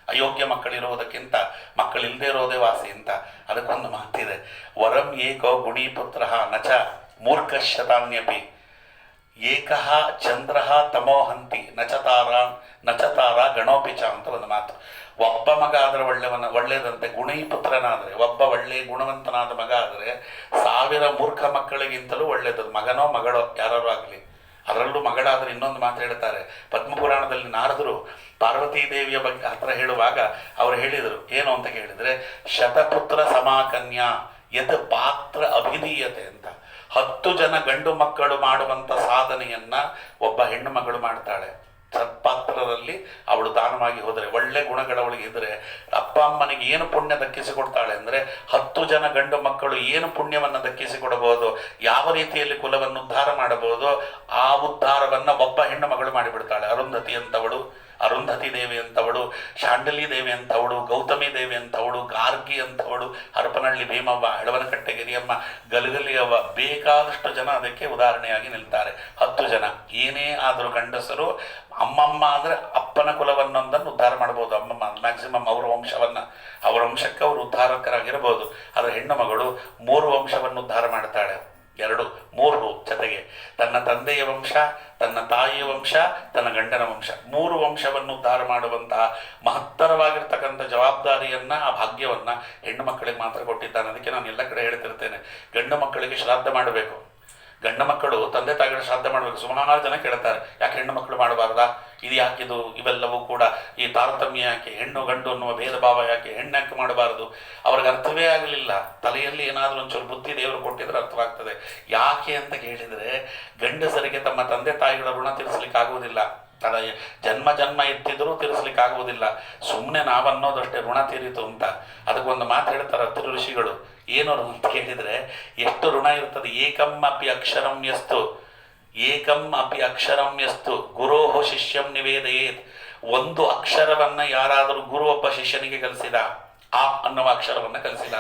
ಅಯೋಗ್ಯ ಮಕ್ಕಳಿರುವುದಕ್ಕಿಂತ ಮಕ್ಕಳಿಲ್ಲದೆ ಇರೋದೇ ವಾಸಿ ಅಂತ. ಅದಕ್ಕೊಂದು ಮಾತಿದೆ, ವರಂ ಏಕೋ ಗುಣೀಪುತ್ರ ನಚ ಮೂರ್ಖಶತಾನ್ಯಪಿ ಏಕಃ ಚಂದ್ರ ತಮೋಹಂತಿ ನಚತಾರ ಗಣೋಪಿಚ ಅಂತ ಒಂದು ಮಾತು. ಒಬ್ಬ ಮಗ ಆದರೆ ಒಳ್ಳೆಯದಂತೆ. ಗುಣೀಪುತ್ರನಾದರೆ, ಒಬ್ಬ ಒಳ್ಳೆಯ ಗುಣವಂತನಾದ ಮಗ ಆದರೆ 1000 ಮೂರ್ಖ ಮಕ್ಕಳಿಗಿಂತಲೂ ಒಳ್ಳೆಯದು. ಮಗನೋ ಮಗಳೋ ಯಾರು ಆಗಲಿ. ಅದರಲ್ಲೂ ಮಗಳಾದರೆ ಇನ್ನೊಂದು ಮಾತು ಹೇಳ್ತಾರೆ. ಪದ್ಮಪುರಾಣದಲ್ಲಿ ನಾರದರು ಪಾರ್ವತೀ ದೇವಿಯ ಬಗ್ಗೆ ಹತ್ರ ಹೇಳುವಾಗ ಅವರು ಹೇಳಿದರು ಏನು ಅಂತ ಕೇಳಿದರೆ, ಶತಪುತ್ರ ಸಮಾಕನ್ಯಾ ಯತ್ ಪಾತ್ರ ಅಭಿಧೀಯತೆ ಅಂತ. 10 ಜನ ಗಂಡು ಮಕ್ಕಳು ಮಾಡುವಂಥ ಸಾಧನೆಯನ್ನು ಒಬ್ಬ ಹೆಣ್ಣು ಮಗಳು ಮಾಡ್ತಾಳೆ. ಸತ್ಪಾತ್ರರಲ್ಲಿ ಅವಳು ದಾನವಾಗಿ ಹೋದರೆ, ಒಳ್ಳೆ ಗುಣಗಳವಳಿಗೆ ಇದ್ದರೆ ಅಪ್ಪ ಅಮ್ಮನಿಗೆ ಏನು ಪುಣ್ಯ ದಕ್ಕಿಸಿಕೊಡ್ತಾಳೆ ಅಂದರೆ 10 ಜನ ಗಂಡು ಮಕ್ಕಳು ಏನು ಪುಣ್ಯವನ್ನು ದಕ್ಕಿಸಿಕೊಡಬಹುದು, ಯಾವ ರೀತಿಯಲ್ಲಿ ಕುಲವನ್ನು ಉದ್ಧಾರ ಮಾಡಬಹುದು, ಆ ಉದ್ಧಾರವನ್ನು ಒಬ್ಬ ಹೆಣ್ಣು ಮಗಳು ಮಾಡಿಬಿಡ್ತಾಳೆ. ಅರುಂಧತಿ ಅಂತವಳು ಅರುಂಧತಿ ದೇವಿ ಅಂತವಳು, ಶಾಂಡಲಿ ದೇವಿ ಅಂತವಳು, ಗೌತಮಿ ದೇವಿ ಅಂತವಳು, ಗಾರ್ಗಿ ಅಂತವಳು, ಹರಪನಹಳ್ಳಿ ಭೀಮವ್ವ, ಎಳವನಕಟ್ಟೆ ಗಿರಿಯಮ್ಮ, ಗಲಗಲಿಯವ್ವ, ಬೇಕಾದಷ್ಟು ಜನ ಅದಕ್ಕೆ ಉದಾಹರಣೆಯಾಗಿ ನಿಲ್ತಾರೆ. 10 ಜನ. ಏನೇ ಆದರೂ ಗಂಡಸರು ಅಮ್ಮಮ್ಮ ಅಂದರೆ ಅಪ್ಪನ ಕುಲವನ್ನೊಂದನ್ನು ಉದ್ಧಾರ ಮಾಡ್ಬೋದು. ಅಮ್ಮಮ್ಮ ಮ್ಯಾಕ್ಸಿಮಮ್ ಅವರ ವಂಶಕ್ಕೆ ಅವರು ಉದ್ಧಾರಕರಾಗಿರ್ಬೋದು. ಆದರೆ ಹೆಣ್ಣು ಮಗಳು 3 ವಂಶವನ್ನು ಉದ್ಧಾರ ಮಾಡ್ತಾಳೆ. 2, 3 ಜೊತೆಗೆ ತನ್ನ ತಂದೆಯ ವಂಶ, ತನ್ನ ತಾಯಿಯ ವಂಶ, ತನ್ನ ಗಂಡನ ವಂಶ, 3 ವಂಶವನ್ನು ಉದ್ಧಾರ ಮಾಡುವಂತಹ ಮಹತ್ತರವಾಗಿರ್ತಕ್ಕಂಥ ಜವಾಬ್ದಾರಿಯನ್ನು, ಆ ಭಾಗ್ಯವನ್ನು ಹೆಣ್ಣು ಮಕ್ಕಳಿಗೆ ಮಾತ್ರ ಕೊಟ್ಟಿದ್ದಾನೆ. ಅದಕ್ಕೆ ನಾನು ಎಲ್ಲ ಕಡೆ ಹೇಳ್ತಿರ್ತೇನೆ, ಗಂಡು ಮಕ್ಕಳಿಗೆ ಶ್ರಾದ್ದ ಮಾಡಬೇಕು. ಗಂಡು ಮಕ್ಕಳು ತಂದೆ ತಾಯಿಗಳ ಶ್ರಾದ್ದ ಮಾಡಬೇಕು. ಸುಮಾರು ಜನ ಕೇಳ್ತಾರೆ, ಯಾಕೆ ಹೆಣ್ಣು ಮಕ್ಕಳು ಮಾಡಬಾರ್ದಾ, ಇದು ಯಾಕಿದು, ಇವೆಲ್ಲವೂ ಕೂಡ ಈ ತಾರತಮ್ಯ ಯಾಕೆ, ಹೆಣ್ಣು ಗಂಡು ಅನ್ನುವ ಭೇದ ಭಾವ ಯಾಕೆ, ಹೆಣ್ಣು ಯಾಕೆ ಮಾಡಬಾರದು, ಅವ್ರಿಗೆ ಅರ್ಥವೇ ಆಗಲಿಲ್ಲ. ತಲೆಯಲ್ಲಿ ಏನಾದರೂ ಒಂಚೂರು ಬುದ್ಧಿ ದೇವರು ಕೊಟ್ಟಿದ್ರೆ ಅರ್ಥವಾಗ್ತದೆ. ಯಾಕೆ ಅಂತ ಕೇಳಿದರೆ, ಗಂಡಸರಿಗೆ ತಮ್ಮ ತಂದೆ ತಾಯಿಗಳ ಋಣ ತೀರಿಸಲಿಕ್ಕೆ ಆಗುವುದಿಲ್ಲ. ಜನ್ಮ ಎತ್ತಿದ್ರೂ ತೀರಿಸಲಿಕ್ಕಾಗುವುದಿಲ್ಲ. ಸುಮ್ಮನೆ ನಾವನ್ನೋದಷ್ಟೇ ಋಣ ತೀರಿತು ಅಂತ. ಅದಕ್ಕೊಂದು ಮಾತು ಹೇಳ್ತಾರೆ ಹತ್ತಿರ ಋಷಿಗಳು. ಏನು ಅಂತ ಕೇಳಿದರೆ, ಎಷ್ಟು ಋಣ ಇರ್ತದೆ. ಏಕಂ ಅಪಿ ಅಕ್ಷರಂ ಯಸ್ತು ಗುರೋಹೋ ಶಿಷ್ಯಂ ನಿವೇದಯೇತ್. ಒಂದು ಅಕ್ಷರವನ್ನು ಯಾರಾದರೂ ಗುರು ಒಬ್ಬ ಶಿಷ್ಯನಿಗೆ ಕಲಿಸಿದ, ಆ ಅನ್ನುವ ಅಕ್ಷರವನ್ನು ಕಲಿಸಿದ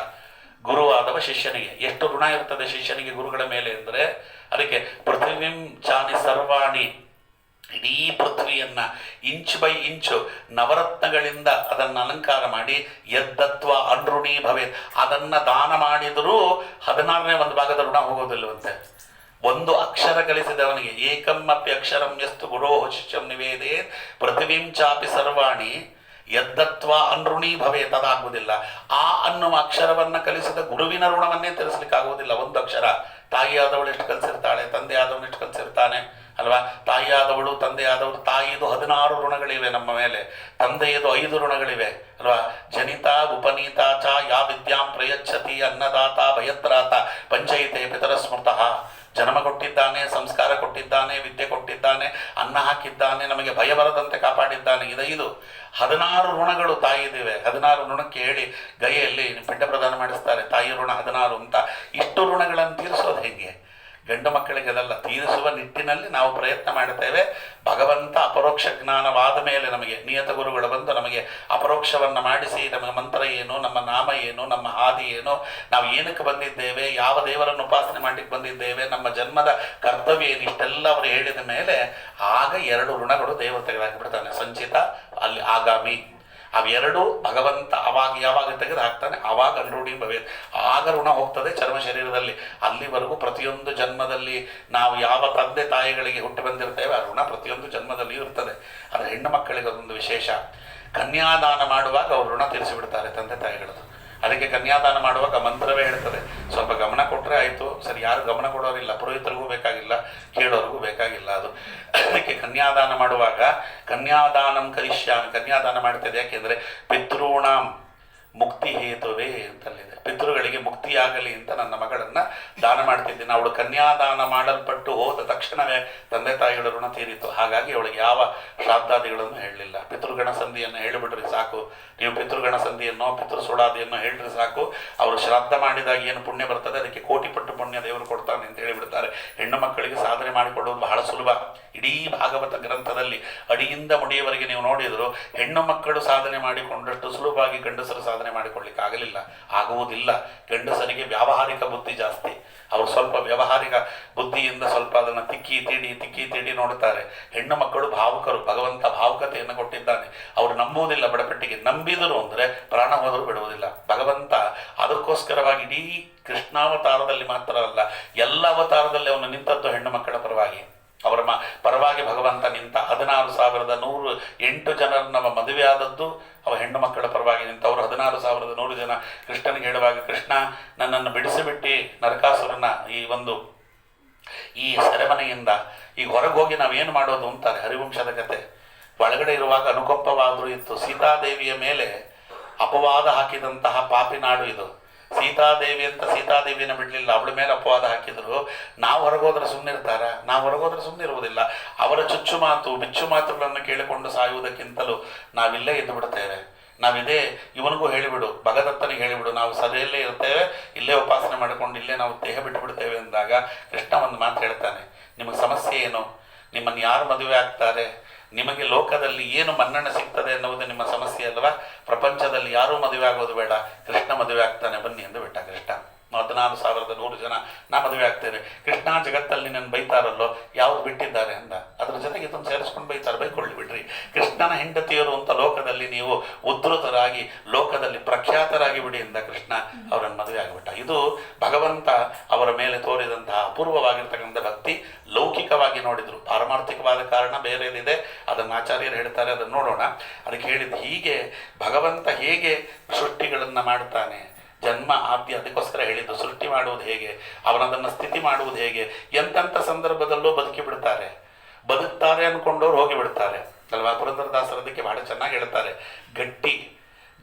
ಗುರುವಾದವ ಶಿಷ್ಯನಿಗೆ ಎಷ್ಟು ಋಣ ಇರ್ತದೆ ಶಿಷ್ಯನಿಗೆ ಗುರುಗಳ ಮೇಲೆ ಅಂದರೆ, ಅದಕ್ಕೆ ಪೃಥ್ವಿಂ ಚಾನಿ ಸರ್ವಾಣಿ, ಇಡೀ ಪೃಥ್ವಿಯನ್ನು ಇಂಚ್ ಬೈ ಇಂಚು ನವರತ್ನಗಳಿಂದ ಅದನ್ನು ಅಲಂಕಾರ ಮಾಡಿ, ಯದ್ದತ್ವ ಅನೃಣೀ ಭವೇತ್, ಅದನ್ನು ದಾನ ಮಾಡಿದರೂ 16ನೇ ಒಂದು ಭಾಗದ ಋಣ ಹೋಗೋದಿಲ್ಲವಂತೆ. ಒಂದು ಅಕ್ಷರ ಕಲಿಸಿದವನಿಗೆ. ಏಕಂ ಅಪಿ ಅಕ್ಷರಂ ಯಸ್ತು ಗುರೋಃ ಶಿಷ್ಯಂ ನಿವೇದೇತ್ ಪೃಥ್ವೀಂ ಚಾಪಿ ಸರ್ವಾಣಿ ಯದ್ದತ್ವ ಅನೃಣೀ ಭವೇತ್, ಅದಾಗುವುದಿಲ್ಲ. ಆ ಅನ್ನುವ ಅಕ್ಷರವನ್ನು ಕಲಿಸಿದ ಗುರುವಿನ ಋಣವನ್ನೇ ತೀರಿಸಲಿಕ್ಕಾಗುವುದಿಲ್ಲ. ಒಂದು ಅಕ್ಷರ. ತಾಯಿಯಾದವಳು ಎಷ್ಟು ಕಲಿಸಿರ್ತಾಳೆ, ತಂದೆ ಆದವನು ಎಷ್ಟು ಕಲಿಸಿರ್ತಾನೆ ಅಲ್ವಾ. ತಾಯಿಯಾದವಳು, ತಂದೆಯಾದವಳು, ತಾಯಿದು 16 ಋಣಗಳಿವೆ ನಮ್ಮ ಮೇಲೆ, ತಂದೆಯದು 5 ಋಣಗಳಿವೆ ಅಲ್ವಾ. ಜನಿತ ಉಪನೀತ ಚ ಯಾ ವಿದ್ಯಾಂ ಪ್ರಯಚ್ಛತಿ ಅನ್ನದಾತ ಭಯತ್ರಾತ ಪಂಚೈತೆ ಪಿತರ ಸ್ಮೃತಃ. ಜನ್ಮ ಕೊಟ್ಟಿದ್ದಾನೆ, ಸಂಸ್ಕಾರ ಕೊಟ್ಟಿದ್ದಾನೆ, ವಿದ್ಯೆ ಕೊಟ್ಟಿದ್ದಾನೆ, ಅನ್ನ ಹಾಕಿದ್ದಾನೆ, ನಮಗೆ ಭಯ ಬರದಂತೆ ಕಾಪಾಡಿದ್ದಾನೆ. ಇದು 16 ಋಣಗಳು ತಾಯಿದಿವೆ. 16 ಋಣಕ್ಕೆ ಹೇಳಿ ಗಯೆಯಲ್ಲಿ ಪಿಂಡ ಪ್ರದಾನ ಮಾಡಿಸ್ತಾರೆ, ತಾಯಿ ಋಣ 16 ಅಂತ. ಇಷ್ಟು ಋಣಗಳನ್ನು ತೀರಿಸೋದು ಹೇಗೆ? ಗಂಡು ಮಕ್ಕಳಿಗೆ ಅದೆಲ್ಲ ತೀರಿಸುವ ನಿಟ್ಟಿನಲ್ಲಿ ನಾವು ಪ್ರಯತ್ನ ಮಾಡುತ್ತೇವೆ. ಭಗವಂತ ಅಪರೋಕ್ಷ ಜ್ಞಾನವಾದ ಮೇಲೆ ನಮಗೆ ನಿಯತ ಗುರುಗಳು ಬಂದು ನಮಗೆ ಅಪರೋಕ್ಷವನ್ನು ಮಾಡಿಸಿ, ನಮಗೆ ಮಂತ್ರ ಏನು, ನಮ್ಮ ನಾಮ ಏನು, ನಮ್ಮ ಹಾದಿ ಏನು, ನಾವು ಏನಕ್ಕೆ ಬಂದಿದ್ದೇವೆ, ಯಾವ ದೇವರನ್ನು ಉಪಾಸನೆ ಮಾಡಲಿಕ್ಕೆ ಬಂದಿದ್ದೇವೆ, ನಮ್ಮ ಜನ್ಮದ ಕರ್ತವ್ಯ ಏನು, ಇಷ್ಟೆಲ್ಲ ಅವರು ಹೇಳಿದ ಮೇಲೆ ಆಗ 2 ಋಣಗಳು ದೇವರು ತೆಗೆದುಹಾಕಿಬಿಡ್ತಾನೆ. ಸಂಚಿತ, ಅಲ್ಲಿ ಆಗಾಮಿ. ಅವೆರಡು ಭಗವಂತ ಯಾವಾಗ ತೆಗೆದು ಹಾಕ್ತಾನೆ ಆವಾಗ ಅನೃಣೀ ಭವೇತ್. ಆಗ ಋಣ ಹೋಗ್ತದೆ ಚರ್ಮ ಶರೀರದಲ್ಲಿ. ಅಲ್ಲಿವರೆಗೂ ಪ್ರತಿಯೊಂದು ಜನ್ಮದಲ್ಲಿ ನಾವು ಯಾವ ತಂದೆ ತಾಯಿಗಳಿಗೆ ಹುಟ್ಟಿ ಬಂದಿರ್ತೇವೆ ಆ ಋಣ ಪ್ರತಿಯೊಂದು ಜನ್ಮದಲ್ಲಿಯೂ ಇರ್ತದೆ. ಆದರೆ ಹೆಣ್ಣು ಮಕ್ಕಳಿಗೆ ಅದೊಂದು ವಿಶೇಷ. ಕನ್ಯಾದಾನ ಮಾಡುವಾಗ ಅವರು ಋಣ ತೀರಿಸಿಬಿಡ್ತಾರೆ ತಂದೆ ತಾಯಿಗಳದ್ದು. ಅದಕ್ಕೆ ಕನ್ಯಾದಾನ ಮಾಡುವಾಗ ಮಂತ್ರವೇ ಹೇಳ್ತದೆ, ಸ್ವಲ್ಪ ಗಮನ ಕೊಟ್ಟರೆ ಆಯಿತು. ಸರಿ, ಯಾರು ಗಮನ ಕೊಡೋರಿಲ್ಲ, ಪುರೋಹಿತರಿಗೂ ಬೇಕಾಗಿಲ್ಲ, ಕೇಳೋರಿಗೂ ಬೇಕಾಗಿಲ್ಲ. ಅದು ಅದಕ್ಕೆ ಕನ್ಯಾದಾನ ಮಾಡುವಾಗ ಕನ್ಯಾದಾನಂ ಕರಿಷ್ಯಾಮಿ, ಕನ್ಯಾದಾನ ಮಾಡ್ತದೆ. ಯಾಕೆಂದರೆ ಪಿತೃಣಾಂ ಮುಕ್ತಿ ಹೇತುವೆ ಅಂತಲ್ಲಿದೆ. ಪಿತೃಗಳಿಗೆ ಮುಕ್ತಿಯಾಗಲಿ ಅಂತ ನನ್ನ ಮಗಳನ್ನು ದಾನ ಮಾಡ್ತಿದ್ದೀನಿ. ಅವಳು ಕನ್ಯಾದಾನ ಮಾಡಲ್ಪಟ್ಟು ಹೋದ ತಕ್ಷಣವೇ ತಂದೆ ತಾಯಿಗಳ ಋಣ ತೀರಿತು. ಹಾಗಾಗಿ ಅವಳಿಗೆ ಯಾವ ಶ್ರಾದ್ದಾದಿಗಳನ್ನು ಹೇಳಲಿಲ್ಲ. ಪಿತೃಗಣ ಸಂಧಿಯನ್ನು ಹೇಳಿಬಿಟ್ರಿ ಸಾಕು. ನೀವು ಪಿತೃಗಣ ಸಂಧಿಯನ್ನು ಪಿತೃ ಸುಳಾದಿಯನ್ನು ಹೇಳಿದ್ರೆ ಸಾಕು. ಅವರು ಶ್ರಾದ್ದ ಮಾಡಿದಾಗ ಏನು ಪುಣ್ಯ ಬರ್ತದೆ ಅದಕ್ಕೆ ಕೋಟಿ ಪಟ್ಟು ಪುಣ್ಯ ದೇವರು ಕೊಡ್ತಾನೆ ಅಂತ ಹೇಳಿಬಿಡ್ತಾರೆ. ಹೆಣ್ಣು ಮಕ್ಕಳಿಗೆ ಸಾಧನೆ ಮಾಡಿಕೊಳ್ಳುವುದು ಬಹಳ ಸುಲಭ. ಇಡೀ ಭಾಗವತ ಗ್ರಂಥದಲ್ಲಿ ಅಡಿಯಿಂದ ಮುಡಿಯವರೆಗೆ ನೀವು ನೋಡಿದ್ರು ಹೆಣ್ಣು ಮಕ್ಕಳು ಸಾಧನೆ ಮಾಡಿಕೊಂಡಷ್ಟು ಸುಲಭವಾಗಿ ಗಂಡಸರು ಸಾಧನೆ ಮಾಡಿಕೊಳ್ಳಿಕ್ಕೆ ಆಗಲಿಲ್ಲ, ಆಗುವುದಿಲ್ಲ. ಗಂಡಸರಿಗೆ ವ್ಯಾವಹಾರಿಕ ಬುದ್ಧಿ ಜಾಸ್ತಿ. ಅವರು ಸ್ವಲ್ಪ ವ್ಯಾವಹಾರಿಕ ಬುದ್ಧಿಯಿಂದ ಸ್ವಲ್ಪ ಅದನ್ನು ತಿಕ್ಕಿ ತೀಡಿ ನೋಡುತ್ತಾರೆ. ಹೆಣ್ಣು ಮಕ್ಕಳು ಭಾವುಕರು. ಭಗವಂತ ಭಾವುಕತೆಯನ್ನು ಕೊಟ್ಟಿದ್ದಾನೆ. ಅವರು ನಂಬುವುದಿಲ್ಲ ಬಡಪಟ್ಟಿಗೆ. ನಂಬಿದರು ಅಂದರೆ ಪ್ರಾಣ ಹೋದರೂ ಬಿಡುವುದಿಲ್ಲ. ಭಗವಂತ ಅದಕ್ಕೋಸ್ಕರವಾಗಿ ಇಡೀ ಕೃಷ್ಣಾವತಾರದಲ್ಲಿ ಮಾತ್ರ ಅಲ್ಲ, ಎಲ್ಲ ಅವತಾರದಲ್ಲಿ ಅವನು ನಿಂತದ್ದು ಹೆಣ್ಣು ಮಕ್ಕಳ ಪರವಾಗಿ. ಅವರ ಪರವಾಗಿ ಭಗವಂತ ನಿಂತ 16,108 ಜನರನ್ನ ಮದುವೆ ಆದದ್ದು ಅವ ಹೆಣ್ಣು ಮಕ್ಕಳ ಪರವಾಗಿ ನಿಂತವರು. 16,100 ಜನ ಕೃಷ್ಣನಿಗೆ ಹೇಳುವಾಗ, ಕೃಷ್ಣ ನನ್ನನ್ನು ಬಿಡಿಸಿಬಿಟ್ಟು ನರಕಾಸುರನ ಈ ಸೆರೆಮನೆಯಿಂದ ಈಗ ಹೊರಗೆ ಹೋಗಿ ನಾವೇನು ಮಾಡೋದು ಅಂತಾರೆ. ಹರಿವಂಶದ ಕತೆ. ಒಳಗಡೆ ಇರುವಾಗ ಅನುಕಂಪವಾದರೂ ಇತ್ತು. ಸೀತಾದೇವಿಯ ಮೇಲೆ ಅಪವಾದ ಹಾಕಿದಂತಹ ಪಾಪಿ ನಾಡು ಇದು. ಸೀತಾದೇವಿ ಅಂತ ಸೀತಾದೇವಿಯನ್ನು ಬಿಡಲಿಲ್ಲ, ಅವಳ ಮೇಲೆ ಅಪವಾದ ಹಾಕಿದರು. ನಾವು ಹೊರಗೋದ್ರೆ ಸುಮ್ಮನಿರ್ತಾರ? ನಾವು ಹೊರಗೋದ್ರೆ ಸುಮ್ಮನಿರುವುದಿಲ್ಲ. ಅವರ ಚುಚ್ಚು ಮಾತು ಬಿಚ್ಚು ಮಾತುಗಳನ್ನು ಕೇಳಿಕೊಂಡು ಸಾಯುವುದಕ್ಕಿಂತಲೂ ನಾವಿಲ್ಲೇ ಇದ್ದು ಬಿಡ್ತೇವೆ. ನಾವಿದೇ ಇವನಿಗೂ ಹೇಳಿಬಿಡು, ಭಗದತ್ತನಿಗೆ ಹೇಳಿಬಿಡು, ನಾವು ಸಭೆಯಲ್ಲೇ ಇರ್ತೇವೆ, ಇಲ್ಲೇ ಉಪಾಸನೆ ಮಾಡಿಕೊಂಡು ಇಲ್ಲೇ ನಾವು ದೇಹ ಬಿಟ್ಟು ಬಿಡ್ತೇವೆ ಅಂದಾಗ ಕೃಷ್ಣ ಒಂದು ಮಾತು ಹೇಳ್ತಾನೆ, ನಿಮಗೆ ಸಮಸ್ಯೆ ಏನು? ನಿಮ್ಮನ್ನು ಯಾರು ಮದುವೆ ಆಗ್ತಾರೆ? ನಿಮಗೆ ಲೋಕದಲ್ಲಿ ಏನು ಮನ್ನಣೆ ಸಿಗ್ತದೆ ಎನ್ನುವುದು ನಿಮ್ಮ ಸಮಸ್ಯೆ ಅಲ್ವಾ? ಪ್ರಪಂಚದಲ್ಲಿ ಯಾರೂ ಮದುವೆ ಆಗೋದು ಬೇಡ, ಕೃಷ್ಣ ಮದುವೆ ಆಗ್ತಾನೆ ಬನ್ನಿ ಎಂದು ಬಿಟ್ಟ ಕೃಷ್ಣ. 14,100 ಜನ ನಾ ಮದುವೆ ಆಗ್ತೇನೆ. ಕೃಷ್ಣ ಜಗತ್ತಲ್ಲಿ ನನ್ನ ಬೈತಾರಲ್ಲೋ, ಯಾವ್ದು ಬಿಟ್ಟಿದ್ದಾರೆ ಅಂದ. ಅದ್ರ ಜೊತೆಗೆ ಇದನ್ನು ಸೇರಿಸ್ಕೊಂಡು ಬೈತಾರೆ, ಬೈಕೊಳ್ಳಿ ಬಿಡ್ರಿ. ಕೃಷ್ಣನ ಹೆಂಡತಿಯರು ಅಂತ ಲೋಕದಲ್ಲಿ ನೀವು ಉದ್ಧತರಾಗಿ ಲೋಕದಲ್ಲಿ ಪ್ರಖ್ಯಾತರಾಗಿ ಬಿಡಿ ಎಂದ ಕೃಷ್ಣ. ಅವರನ್ನು ಮದುವೆ ಆಗಿಬಿಟ್ಟ. ಇದು ಭಗವಂತ ಅವರ ಮೇಲೆ ತೋರಿದಂತಹ ಅಪೂರ್ವವಾಗಿರ್ತಕ್ಕಂಥ ಭಕ್ತಿ. ಲೌಕಿಕವಾಗಿ ನೋಡಿದ್ರು, ಪಾರಮಾರ್ಥಿಕವಾದ ಕಾರಣ ಬೇರೆದಿದೆ, ಅದನ್ನು ಆಚಾರ್ಯರು ಹೇಳ್ತಾರೆ, ಅದನ್ನು ನೋಡೋಣ. ಅದಕ್ಕೆ ಹೇಳಿದ್ದು ಹೀಗೆ ಭಗವಂತ ಹೇಗೆ ಸೃಷ್ಟಿಗಳನ್ನು ಮಾಡ್ತಾನೆ, ಜನ್ಮ ಆದ್ಯ, ಅದಕ್ಕೋಸ್ಕರ ಹೇಳಿದ್ದು ಸೃಷ್ಟಿ ಮಾಡುವುದು ಹೇಗೆ, ಅವನದನ್ನು ಸ್ಥಿತಿ ಮಾಡುವುದು ಹೇಗೆ. ಎಂತೆಂಥ ಸಂದರ್ಭದಲ್ಲೂ ಬದುಕಿ ಬಿಡ್ತಾರೆ, ಬದುಕ್ತಾರೆ ಅಂದ್ಕೊಂಡವ್ರು ಹೋಗಿ ಬಿಡ್ತಾರೆ ಅಲ್ವಾ? ಪುರಂದರದಾಸರು ಅದಕ್ಕೆ ಬಹಳ ಚೆನ್ನಾಗಿ ಹೇಳ್ತಾರೆ,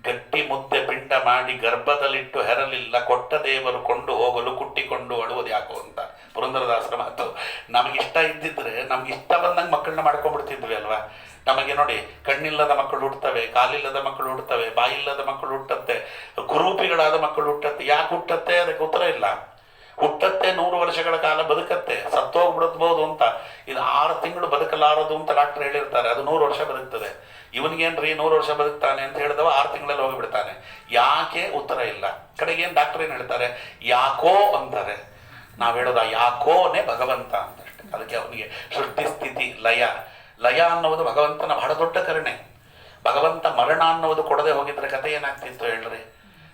ಗಟ್ಟಿ ಮುದ್ದೆ ಪಿಂಡ ಮಾಡಿ ಗರ್ಭದಲ್ಲಿಟ್ಟು ಹೆರಲಿಲ್ಲ, ಕೊಟ್ಟ ದೇವರು ಕೊಂಡು ಹೋಗಲು ಕುಟ್ಟಿಕೊಂಡು ಅಳುವುದು ಯಾಕೋ ಅಂತ ಪುರಂದರದಾಸರ ಮಾತು. ನಮಗಿಷ್ಟ ಇದ್ದಿದ್ರೆ ನಮ್ಗೆ ಇಷ್ಟ ಬಂದಂಗೆ ಮಕ್ಕಳನ್ನ ಮಾಡ್ಕೊಂಡ್ಬಿಡ್ತಿದ್ವಿ ಅಲ್ವಾ? ನಮಗೆ ನೋಡಿ, ಕಣ್ಣಿಲ್ಲದ ಮಕ್ಕಳು ಹುಟ್ಟುತ್ತವೆ, ಕಾಲಿಲ್ಲದ ಮಕ್ಕಳು ಹುಟ್ಟುತ್ತವೆ, ಬಾಯಿಲ್ಲದ ಮಕ್ಕಳು ಹುಟ್ಟತ್ತೆ, ಕುರೂಪಿಗಳಾದ ಮಕ್ಕಳು ಹುಟ್ಟತ್ತೆ. ಯಾಕೆ ಹುಟ್ಟತ್ತೆ? ಅದಕ್ಕೆ ಉತ್ತರ ಇಲ್ಲ. ಹುಟ್ಟತ್ತೆ, 100 ವರ್ಷಗಳ ಕಾಲ ಬದುಕತ್ತೆ, ಸತ್ತೋಗ್ಬಿಡಬಹುದು ಅಂತ. ಇದು 6 ತಿಂಗಳು ಬದುಕಲಾರದು ಅಂತ ಡಾಕ್ಟರ್ ಹೇಳಿರ್ತಾರೆ. ಅದು 100 ವರ್ಷ ಬದುಕ್ತದೆ. ಇವನಿಗೇನ್ರಿ 100 ವರ್ಷ ಬದುಕ್ತಾನೆ ಅಂತ ಹೇಳಿದವ 6 ತಿಂಗಳಲ್ಲಿ ಹೋಗಿಬಿಡ್ತಾನೆ. ಯಾಕೆ? ಉತ್ತರ ಇಲ್ಲ. ಕಡೆಗೇನು ಡಾಕ್ಟರ್ ಏನು ಹೇಳ್ತಾರೆ? ಯಾಕೋ ಅಂತಾರೆ. ನಾವು ಹೇಳೋದು ಯಾಕೋನೇ ಭಗವಂತ ಅಂತಷ್ಟೆ. ಅದಕ್ಕೆ ಅವನಿಗೆ ಸೃಷ್ಟಿ ಸ್ಥಿತಿ ಲಯ ಅನ್ನುವುದು ಭಗವಂತನ ಬಹಳ ದೊಡ್ಡ ಕರುಣೆ. ಭಗವಂತ ಮರಣ ಅನ್ನುವುದು ಕೊಡದೆ ಹೋಗಿದ್ರೆ ಕಥೆ ಏನಾಗ್ತಿತ್ತು ಹೇಳ್ರಿ?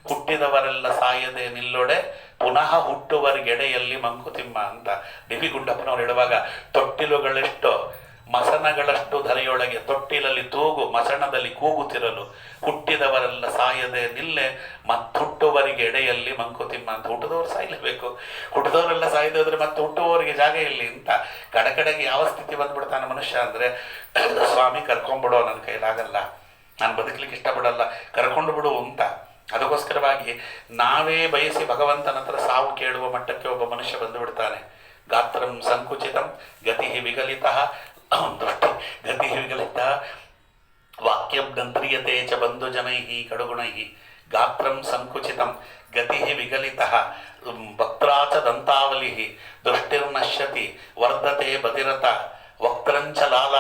ಹುಟ್ಟಿದವರೆಲ್ಲ ಸಾಯದೆ ನಿಲ್ಲೊಡೆ ಪುನಃ ಹುಟ್ಟುವರಿಗೆಡೆಯಲ್ಲಿ ಮಂಕುತಿಮ್ಮ ಅಂತ ಡಿ.ವಿ. ಗುಂಡಪ್ಪನವ್ರು ಹೇಳುವಾಗ, ತೊಟ್ಟಿಲುಗಳೆಷ್ಟೋ ಮಸನಗಳಷ್ಟು ಧರೆಯೊಳಗೆ ತೊಟ್ಟಿಲಲ್ಲಿ ತೂಗು ಮಸಣದಲ್ಲಿ ಕೂಗುತ್ತಿರಲು ಹುಟ್ಟಿದವರೆಲ್ಲ ಸಾಯದೆ ನಿಲ್ಲೆ ಮತ್ತುಟ್ಟುವರಿಗೆ ಎಡೆಯಲ್ಲಿ ಮಂಕುತಿಮ್ಮ ಅಂತ. ಹುಟ್ಟಿದವರು ಸಾಯಲೇಬೇಕು, ಹುಟ್ಟಿದವರೆಲ್ಲ ಸಾಯದೆ ಹೋದ್ರೆ ಮತ್ತೆ ಹುಟ್ಟುವವರಿಗೆ ಜಾಗ ಇಲ್ಲಿ ಅಂತ. ಕಡೆಗೆ ಯಾವ ಸ್ಥಿತಿ ಬಂದ್ಬಿಡ್ತಾನೆ ಮನುಷ್ಯ ಅಂದರೆ, ಸ್ವಾಮಿ ಕರ್ಕೊಂಡ್ಬಿಡೋ, ನನ್ನ ಕೈಲಾಗಲ್ಲ, ನಾನು ಬದುಕಲಿಕ್ಕೆ ಇಷ್ಟಪಡಲ್ಲ, ಕರ್ಕೊಂಡು ಬಿಡು ಅಂತ. ಅದಕ್ಕೋಸ್ಕರವಾಗಿ ನಾವೇ ಬಯಸಿ ಭಗವಂತನ ಹತ್ರ ಸಾವು ಕೇಳುವ ಮಟ್ಟಕ್ಕೆ ಒಬ್ಬ ಮನುಷ್ಯ ಬಂದು ಬಿಡ್ತಾನೆ. ಗಾತ್ರಂ ಸಂಕುಚಿತಂ ಗತಿ ವಿಗಲಿತ ಗತಿ ವಿಗಲಿತ ವಾಕ್ಯಂ ಗಂತ್ರಿಯತೆ ಚ ಬಂಧು ಜನೈ ಕಡುಗುಣೈ. ಗಾತ್ರಂ ಸಂಕುಚಿತಂ ಗತಿ ವಿಗಲಿತ ವಕ್ತ್ರಾಚ ದಂತಾವಲಿ ದೃಷ್ಟಿರ್ನಶ್ಯತಿ ವರ್ಧತೆ ಬದಿರತ ವಕ್ತ್ರಂಚ ಲಾಲ